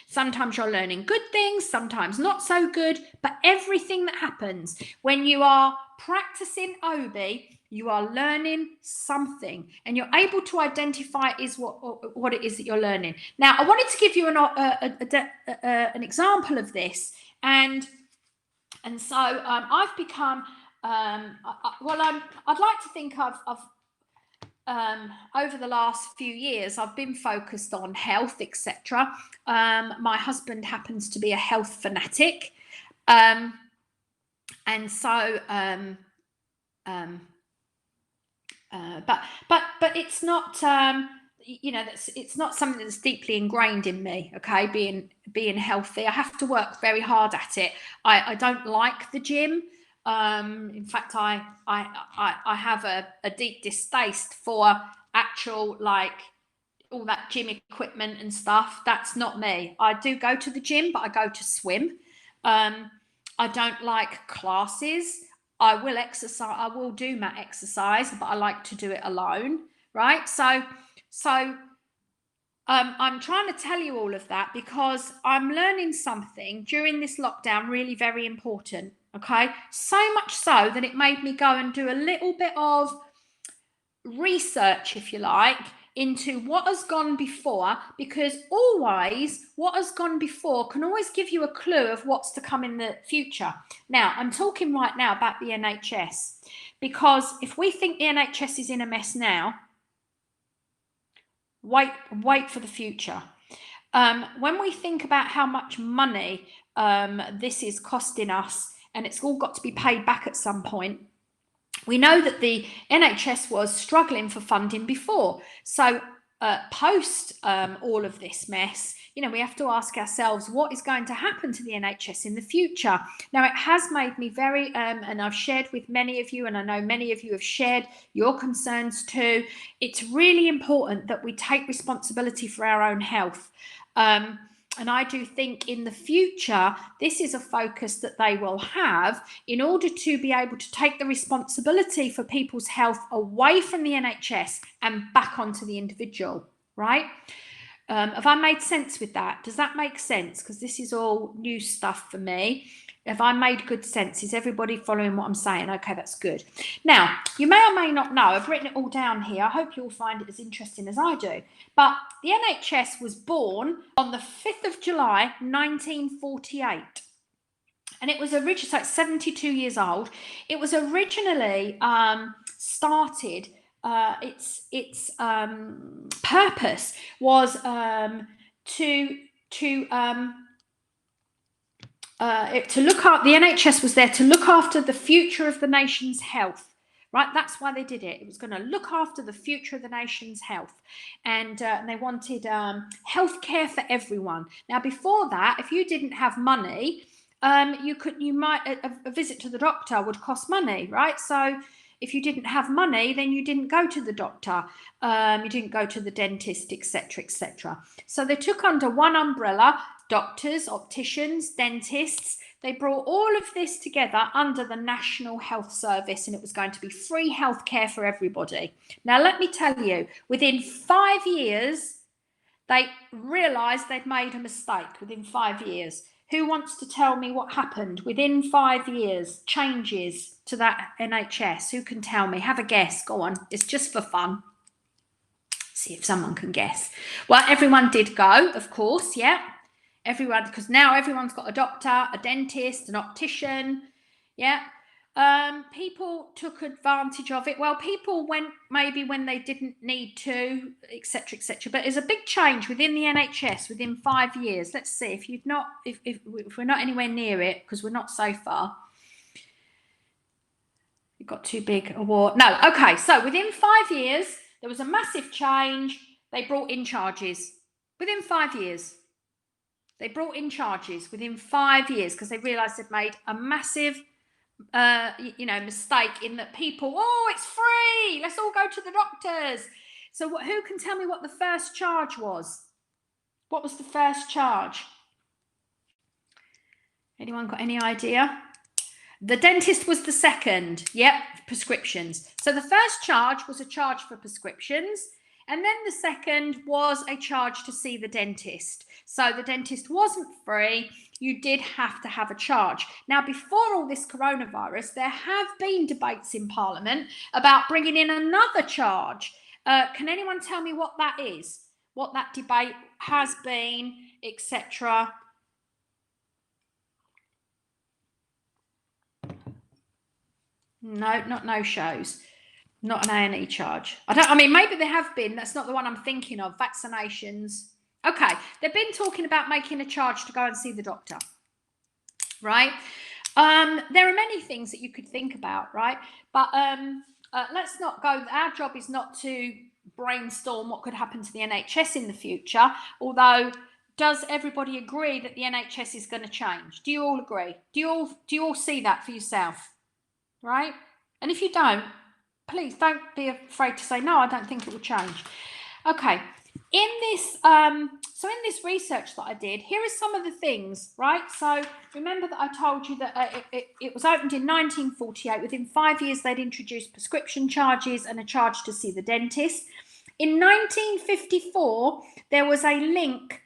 Sometimes you're learning good things, sometimes not so good, but everything that happens when you are practicing Obi, you are learning something, and you're able to identify what it is that you're learning. Now, I wanted to give you an example of this, and so I've become I'd like to think I've over the last few years, I've been focused on health, etc. My husband happens to be a health fanatic, and so but it's not it's not something that's deeply ingrained in me. Okay, being healthy, I have to work very hard at it. I don't like the gym. In fact, I have a deep distaste for actual, like, all that gym equipment and stuff. That's not me. I do go to the gym, but I go to swim. I don't like classes. I will exercise. I will do mat exercise, but I like to do it alone, right? So I'm trying to tell you all of that because I'm learning something during this lockdown really very important, okay? So much so that it made me go and do a little bit of research, if you like, into what has gone before, because always what has gone before can always give you a clue of what's to come in the future. Now, I'm talking right now about the NHS, because if we think the NHS is in a mess now, wait for the future. When we think about how much money this is costing us, and it's all got to be paid back at some point, we know that the NHS was struggling for funding before. So post all of this mess, we have to ask ourselves, what is going to happen to the NHS in the future? Now, it has made me very, and I've shared with many of you, and I know many of you have shared your concerns too. It's really important that we take responsibility for our own health. And I do think in the future, this is a focus that they will have in order to be able to take the responsibility for people's health away from the NHS and back onto the individual, right? Have I made sense with that? Does that make sense? Because this is all new stuff for me. Have I made good sense? Is everybody following what I'm saying? Okay, that's good. Now, you may or may not know, I've written it all down here. I hope you'll find it as interesting as I do. But the NHS was born on the 5th of July, 1948. And it was originally, so it's 72 years old. It was originally started, its purpose was to look at, the NHS was there to look after the future of the nation's health, right? That's why they did it. It was going to look after the future of the nation's health, and they wanted healthcare for everyone. Now, before that, if you didn't have money, you might a visit to the doctor would cost money, right? So if you didn't have money, then you didn't go to the doctor, you didn't go to the dentist, etc., etc. So they took under one umbrella doctors, opticians, dentists. They brought all of this together under the National Health Service, and it was going to be free healthcare for everybody. Now, let me tell you, within 5 years, they realised they'd made a mistake. Within 5 years. Who wants to tell me what happened within 5 years? Changes to that NHS. Who can tell me? Have a guess. Go on. It's just for fun. See if someone can guess. Well, everyone did go, of course. Yeah. Everyone, because now everyone's got a doctor, a dentist, an optician. Yeah. People took advantage of it. Well, people went maybe when they didn't need to, etc., etc. But there's a big change within the NHS within 5 years. Let's see if you've not, if we're not anywhere near it, because we're not so far. You've got too big a war. No, okay. So within 5 years, there was a massive change. They brought in charges within 5 years. They brought in charges within 5 years because they realised they'd made a massive mistake in that people, it's free, let's all go to the doctors. So who can tell me what the first charge was? What was the first charge? Anyone got any idea? The dentist was the second. Yep, prescriptions. So the first charge was a charge for prescriptions, And then the second was a charge to see the dentist. So the dentist wasn't free. You did have to have a charge. Now, before all this coronavirus, there have been debates in Parliament about bringing in another charge. Can anyone tell me what that is? What that debate has been, etc.? No, not no shows. Not an A&E charge. I mean, maybe there have been. That's not the one I'm thinking of. Vaccinations. Okay, they've been talking about making a charge to go and see the doctor, right? There are many things that you could think about, right? But let's not go. Our job is not to brainstorm what could happen to the NHS in the future. Although, does everybody agree that the NHS is going to change? Do you all agree? Do you all see that for yourself? Right? And if you don't, please don't be afraid to say, no, I don't think it will change. Okay. In this, so in this research that I did, here are some of the things, right? So remember that I told you that it was opened in 1948. Within 5 years, they'd introduced prescription charges and a charge to see the dentist. In 1954, there was a link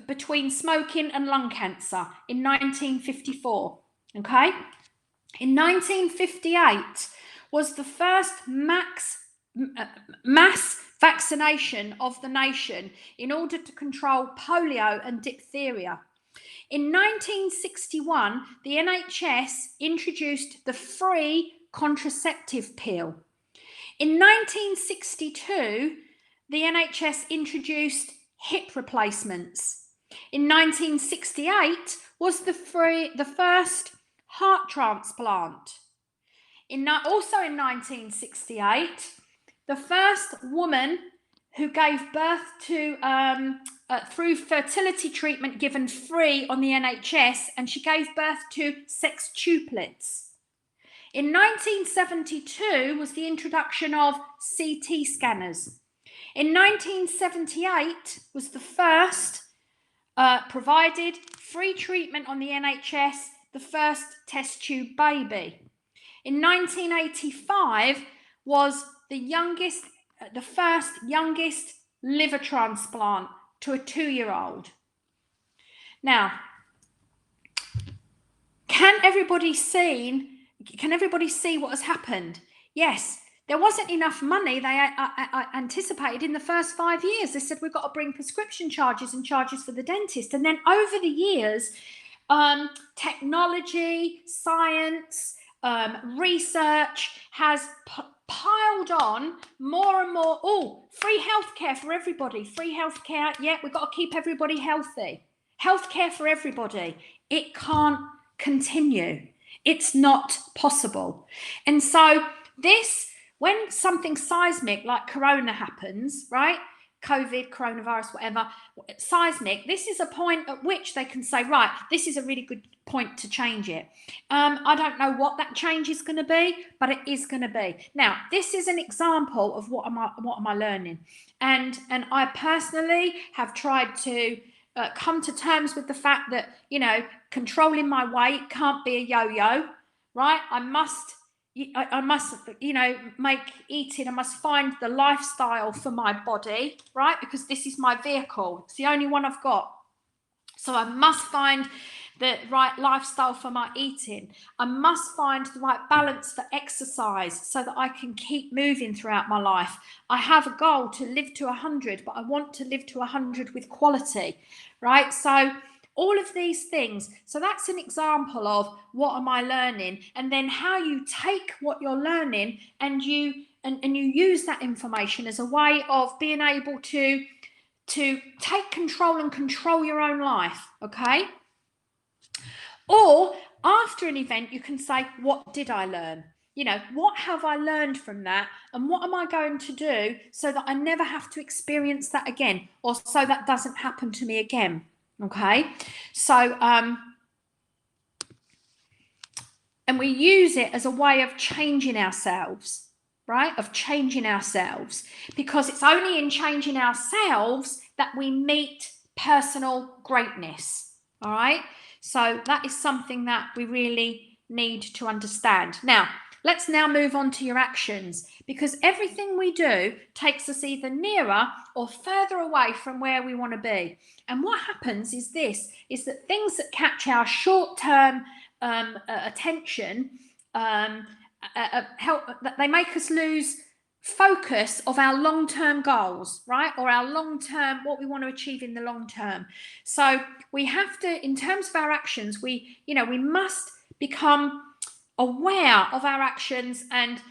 between smoking and lung cancer in 1954, okay? In 1958 was the first mass vaccination of the nation in order to control polio and diphtheria. In 1961, the NHS introduced the free contraceptive pill. In 1962, the NHS introduced hip replacements. In 1968 was the first heart transplant. Also in 1968, the first woman who gave birth to through fertility treatment given free on the NHS, and she gave birth to sextuplets. In 1972 was the introduction of CT scanners. In 1978 was the first provided free treatment on the NHS, the first test tube baby. In 1985 was the first youngest liver transplant to a 2-year-old. Now, can everybody see what has happened? Yes, there wasn't enough money they anticipated in the first 5 years. They said, we've got to bring prescription charges and charges for the dentist. And then over the years, technology, science, research has piled on more and more. Oh, free healthcare for everybody. Free healthcare. Yeah, we've got to keep everybody healthy. Healthcare for everybody. It can't continue. It's not possible. And so when something seismic like corona happens, right? COVID, coronavirus, whatever, seismic, this is a point at which they can say, right, this is a really good point to change it. I don't know what that change is going to be, but it is going to be. Now, this is an example of what am I learning? And I personally have tried to come to terms with the fact that, controlling my weight can't be a yo-yo, right? I must, make eating, I must find the lifestyle for my body, right? Because this is my vehicle. It's the only one I've got. So I must find the right lifestyle for my eating. I must find the right balance for exercise so that I can keep moving throughout my life. I have a goal to live to 100, but I want to live to 100 with quality, right? So all of these things. So that's an example of what am I learning, and then how you take what you're learning and you use that information as a way of being able to take control and control your own life, okay? Or after an event, you can say, what did I learn? What have I learned from that? And what am I going to do so that I never have to experience that again, or so that doesn't happen to me again? Okay, so and we use it as a way of changing ourselves, right? Of changing ourselves, because it's only in changing ourselves that we meet personal greatness. All right, so that is something that we really need to understand. Now, Let's now move on to your actions, because everything we do takes us either nearer or further away from where we want to be. And what happens is that things that catch our short-term attention they make us lose focus of our long-term goals, right? Or our long-term, what we want to achieve in the long term. So we have to, in terms of our actions, we must become aware of our actions and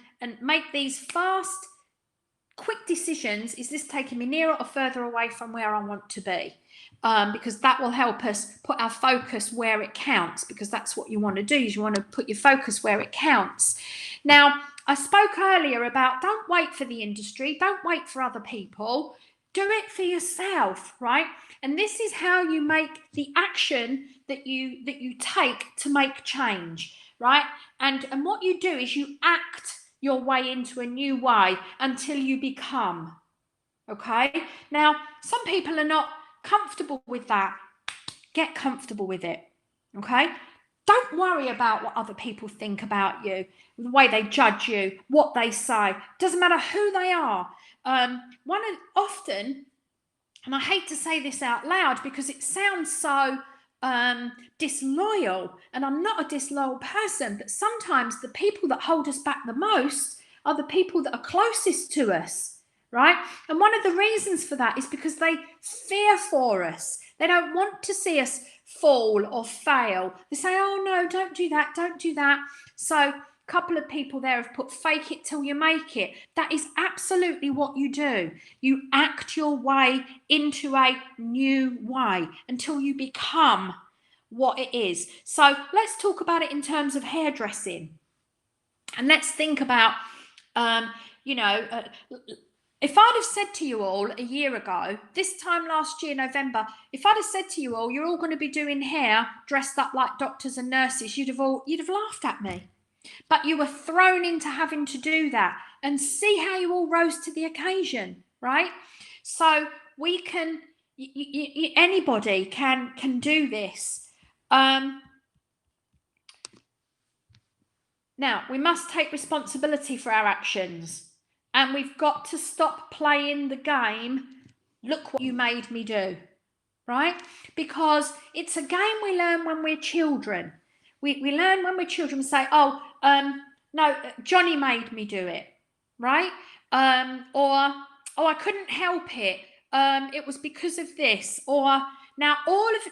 make these fast, quick decisions. Is this taking me nearer or further away from where I want to be? Because that will help us put our focus where it counts, because that's what you want to do, is you want to put your focus where it counts. Now, I spoke earlier about don't wait for the industry, don't wait for other people, do it for yourself, right? And this is how you make the action that you take to make change, right? And what you do is you act your way into a new way until you become. Okay? Now, some people are not comfortable with that. Get comfortable with it. Okay? Don't worry about what other people think about you, the way they judge you, what they say. Doesn't matter who they are. Often, and I hate to say this out loud because it sounds so disloyal, and I'm not a disloyal person, but sometimes the people that hold us back the most are the people that are closest to us, right? And one of the reasons for that is because they fear for us. They don't want to see us fall or fail. They say, oh no, don't do that, don't do that. So a couple of people there have put fake it till you make it. That is absolutely what you do. You act your way into a new way until you become what it is. So let's talk about it in terms of hairdressing. And let's think about, if I'd have said to you all a year ago, this time last year, November, if I'd have said to you all, you're all going to be doing hair dressed up like doctors and nurses, you'd have laughed at me. But you were thrown into having to do that, and see how you all rose to the occasion, right? So we can, anybody can do this. Now, we must take responsibility for our actions, and we've got to stop playing the game, look what you made me do, right? Because it's a game we learn when we're children. We learn when we're children, we say, oh, no, Johnny made me do it, right? Or, oh, I couldn't help it. It was because of this. Or, now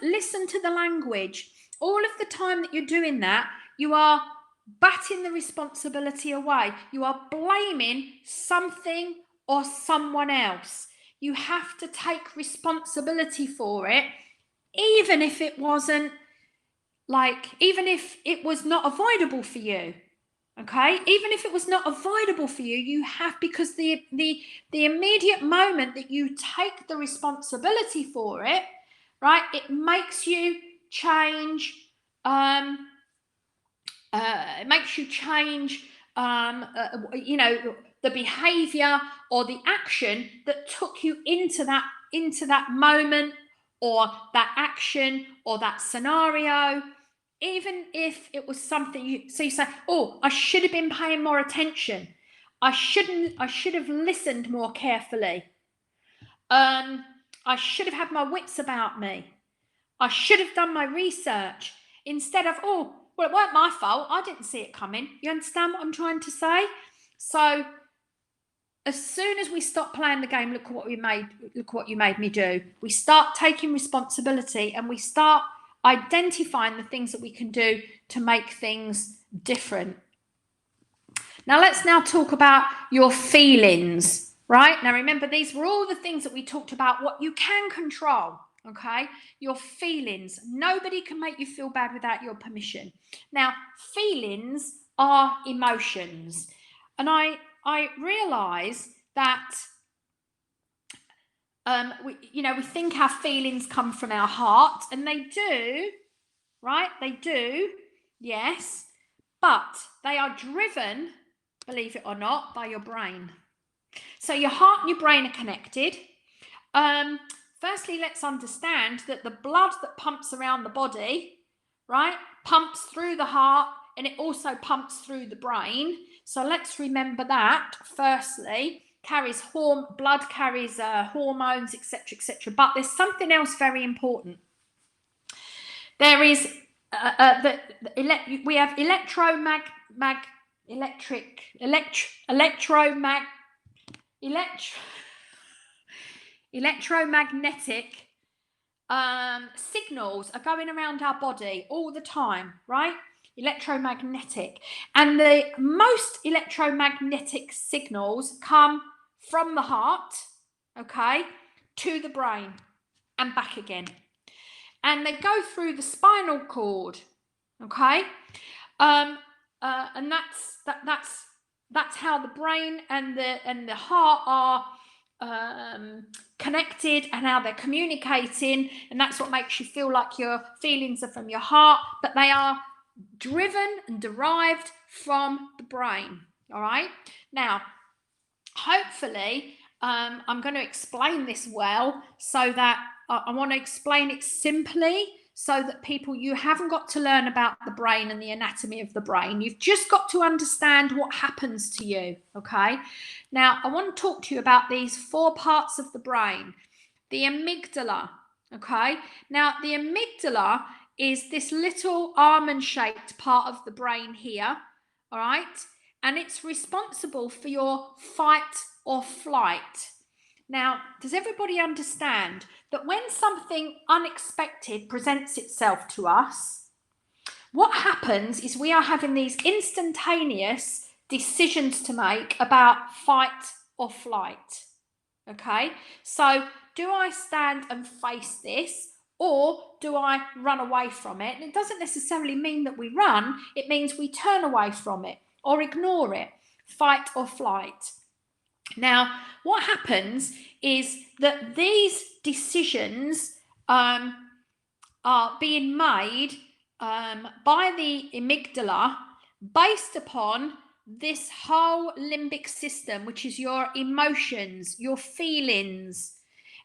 listen to the language. All of the time that you're doing that, you are batting the responsibility away. You are blaming something or someone else. You have to take responsibility for it, even if it wasn't even if it was not avoidable for you. Okay, even if it was not avoidable for you, you have, because the immediate moment that you take the responsibility for it, right, it makes you change. It makes you change, the behavior or the action that took you into that moment or that action or that scenario. Even if it was something you say, oh, I should have been paying more attention. I should have listened more carefully. I should have had my wits about me. I should have done my research, instead of, oh, well, it weren't my fault, I didn't see it coming. You understand what I'm trying to say? So as soon as we stop playing the game, look what you made me do, we start taking responsibility, and we start identifying the things that we can do to make things different. Now let's talk about your feelings, right? Now remember, these were all the things that we talked about, what you can control. Okay, your feelings. Nobody can make you feel bad without your permission. Now, feelings are emotions, and I realise that we think our feelings come from our heart, and they do, right? They do, yes, but they are driven, believe it or not, by your brain. So your heart and your brain are connected. Firstly, let's understand that the blood that pumps around the body, right, pumps through the heart, and it also pumps through the brain. So let's remember that. Firstly, carries blood carries hormones, etc. But there's something else very important. There is we have electromagnetic signals are going around our body all the time, right? Electromagnetic. And the most electromagnetic signals come from the heart, okay, to the brain and back again. And they go through the spinal cord, okay? And that's how the brain and the heart are connected, and how they're communicating, and that's what makes you feel like your feelings are from your heart, but they are driven and derived from the brain. All right, now hopefully I'm going to explain this well, so that I want to explain it simply, so that you haven't got to learn about the brain and the anatomy of the brain. You've just got to understand what happens to you, okay? Now, I want to talk to you about these 4 parts of the brain. The amygdala, okay? Now, the amygdala is this little almond-shaped part of the brain here, all right? And it's responsible for your fight or flight. Now, does everybody understand that when something unexpected presents itself to us, what happens is we are having these instantaneous decisions to make about fight or flight, okay? So do I stand and face this, or do I run away from it? And it doesn't necessarily mean that we run, it means we turn away from it or ignore it, fight or flight. Now, what happens is that these decisions are being made by the amygdala based upon this whole limbic system, which is your emotions, your feelings.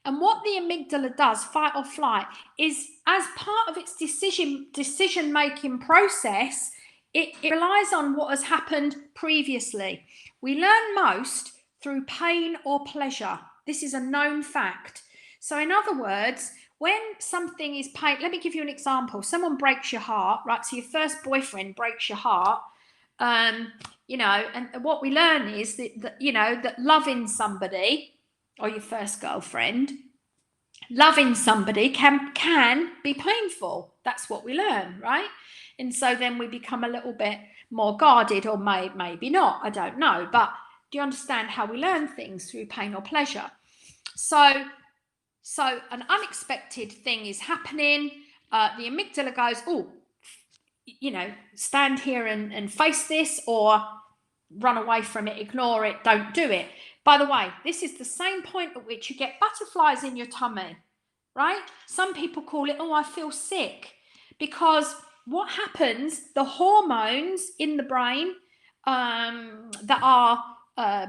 And what the amygdala does, fight or flight, is as part of its decision-making process, it relies on what has happened previously. We learn most through pain or pleasure. This is a known fact. So in other words, when something is pain, let me give you an example. Someone breaks your heart, right? So your first boyfriend breaks your heart, you know, and what we learn is that you know, that loving somebody, or your first girlfriend, loving somebody can be painful. That's what we learn, right? And so then we become a little bit more guarded, or maybe not, I don't know. But do you understand how we learn things? Through pain or pleasure. So an unexpected thing is happening. The amygdala goes, oh, you know, stand here and face this, or run away from it, ignore it, don't do it. By the way, this is the same point at which you get butterflies in your tummy, right? Some people call it, oh, I feel sick, because what happens, the hormones in the brain that are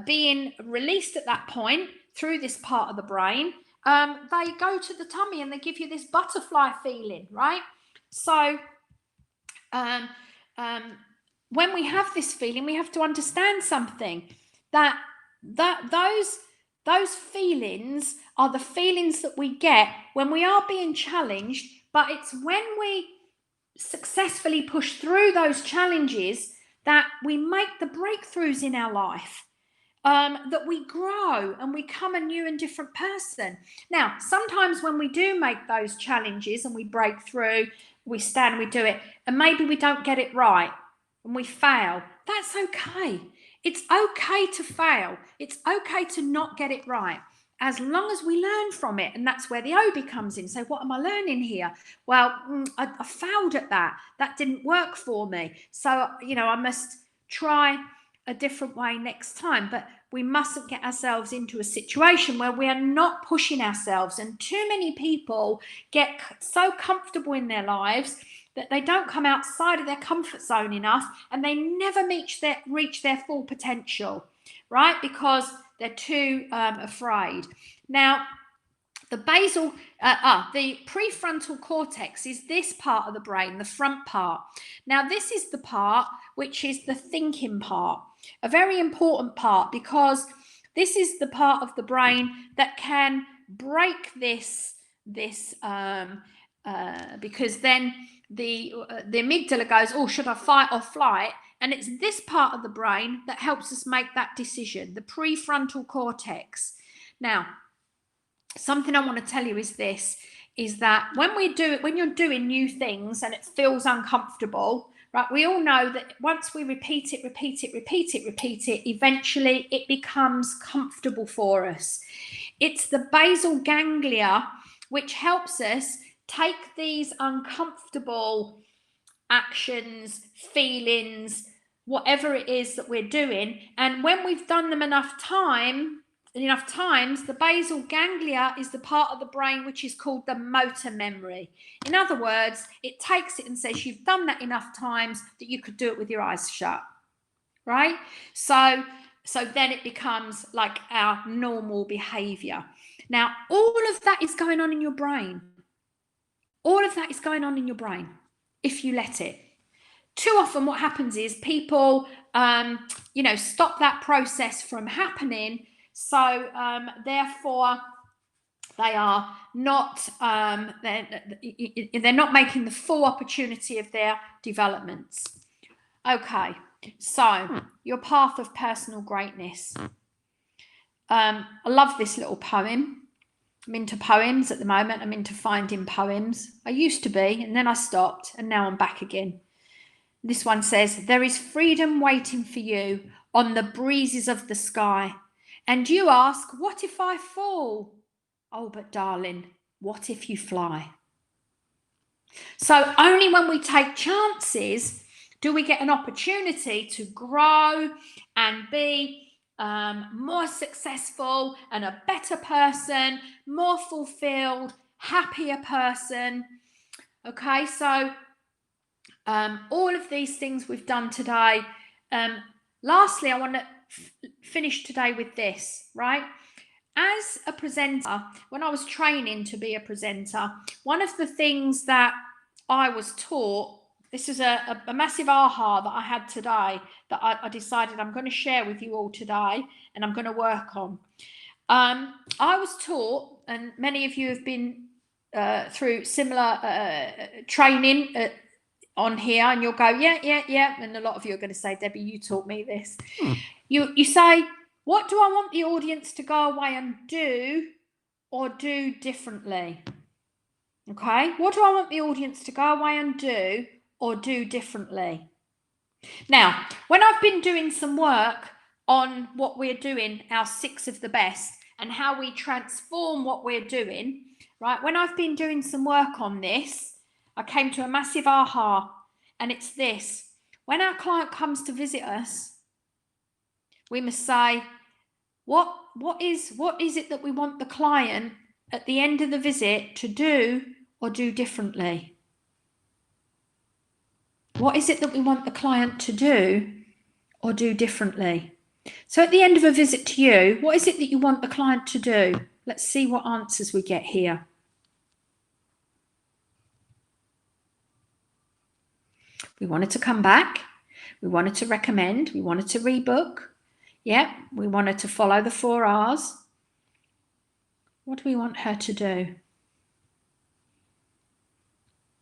being released at that point through this part of the brain, they go to the tummy and they give you this butterfly feeling, right? So when we have this feeling, we have to understand something, that those feelings are the feelings that we get when we are being challenged, but it's when we successfully push through those challenges that we make the breakthroughs in our life, that we grow and we become a new and different person. Now, sometimes when we do make those challenges and we break through, we stand, we do it, and maybe we don't get it right and we fail. That's okay. It's okay to fail. It's okay to not get it right, as long as we learn from it. And that's where the Obi comes in. So what am I learning here? Well, I failed at that. That didn't work for me. So, you know, I must try a different way next time. But we mustn't get ourselves into a situation where we are not pushing ourselves. And too many people get so comfortable in their lives that they don't come outside of their comfort zone enough, and they never reach their full potential, right? Because they're too afraid. Now, the prefrontal cortex is this part of the brain, the front part. Now, this is the part which is the thinking part, a very important part, because this is the part of the brain that can break this because then the amygdala goes, oh, should I fight or flight? And it's this part of the brain that helps us make that decision, the prefrontal cortex. Now, something I want to tell you is this, is that when you're doing new things and it feels uncomfortable, right, we all know that once we repeat it, eventually it becomes comfortable for us. It's the basal ganglia which helps us take these uncomfortable actions, feelings, whatever it is that we're doing, and when we've done them enough times, the basal ganglia is the part of the brain which is called the motor memory. In other words, it takes it and says you've done that enough times that you could do it with your eyes shut, right? So then it becomes like our normal behavior. Now, all of that is going on in your brain. All of that is going on in your brain if you let it. Too often what happens is people, stop that process from happening. So therefore, they are not, they're not making the full opportunity of their developments. Okay, so your path of personal greatness. I love this little poem. I'm into poems at the moment. I'm into finding poems. I used to be, and then I stopped, and now I'm back again. This one says, there is freedom waiting for you on the breezes of the sky. And you ask, what if I fall? Oh, but darling, what if you fly? So only when we take chances do we get an opportunity to grow and be more successful and a better person, more fulfilled, happier person. Okay, so all of these things we've done today. Lastly, I want to finish today with this, right? As a presenter, when I was training to be a presenter, one of the things that I was taught, this is a massive aha that I had today that I decided I'm going to share with you all today and I'm going to work on. I was taught, and many of you have been through similar training on here, and you'll go, yeah. And a lot of you are going to say, Debbie, you taught me this. You say, what do I want the audience to go away and do or do differently? Okay, what do I want the audience to go away and do or do differently? Now, when I've been doing some work on what we're doing, our 6 of the best, and how we transform what we're doing, right? When I've been doing some work on this, I came to a massive aha, and it's this. When our client comes to visit us, we must say, what is it that we want the client at the end of the visit to do or do differently? What is it that we want the client to do or do differently? So at the end of a visit to you, what is it that you want the client to do? Let's see what answers we get here. We wanted to come back. We wanted to recommend. We wanted to rebook. Yeah, we wanted to follow the 4 R's. What do we want her to do?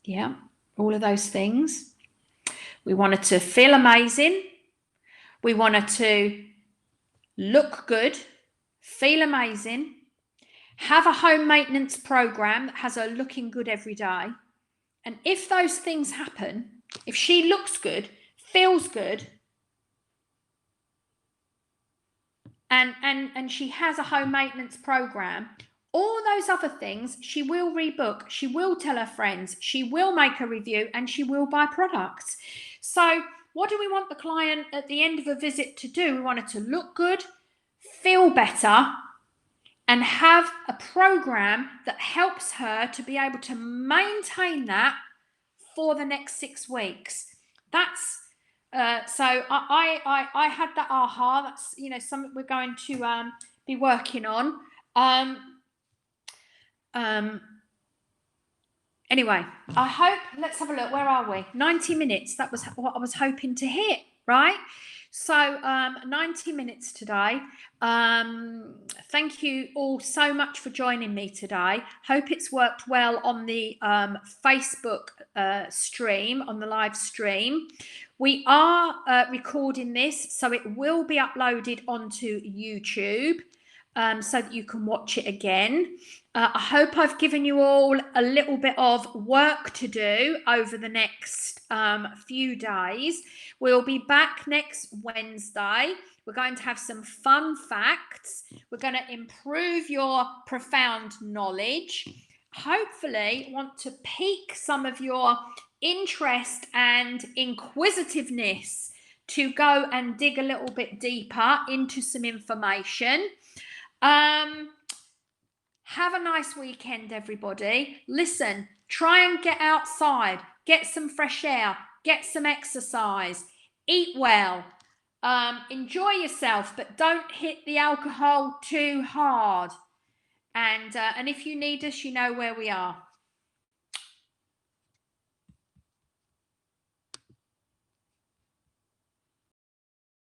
Yeah, all of those things. We wanted to feel amazing. We wanted to look good, feel amazing, have a home maintenance program that has her looking good every day. And if those things happen, if she looks good, feels good, and she has a home maintenance program, all those other things, she will rebook, she will tell her friends, she will make a review, and she will buy products. So what do we want the client at the end of a visit to do? We want her to look good, feel better, and have a program that helps her to be able to maintain that for the next 6 weeks. That's so I had that aha. That's something we're going to be working on. Anyway, I hope, let's have a look. Where are we? 90 minutes. That was what I was hoping to hit, right? So 90 minutes today. Thank you all so much for joining me today. Hope it's worked well on the Facebook stream, on the live stream. We are recording this, so it will be uploaded onto YouTube so that you can watch it again. I hope I've given you all a little bit of work to do over the next few days. We'll be back next Wednesday. We're going to have some fun facts. We're going to improve your profound knowledge. Hopefully, want to pique some of your interest and inquisitiveness to go and dig a little bit deeper into some information. Have a nice weekend, everybody. Listen, try and get outside, get some fresh air, get some exercise, eat well, enjoy yourself, but don't hit the alcohol too hard. And if you need us, you know where we are.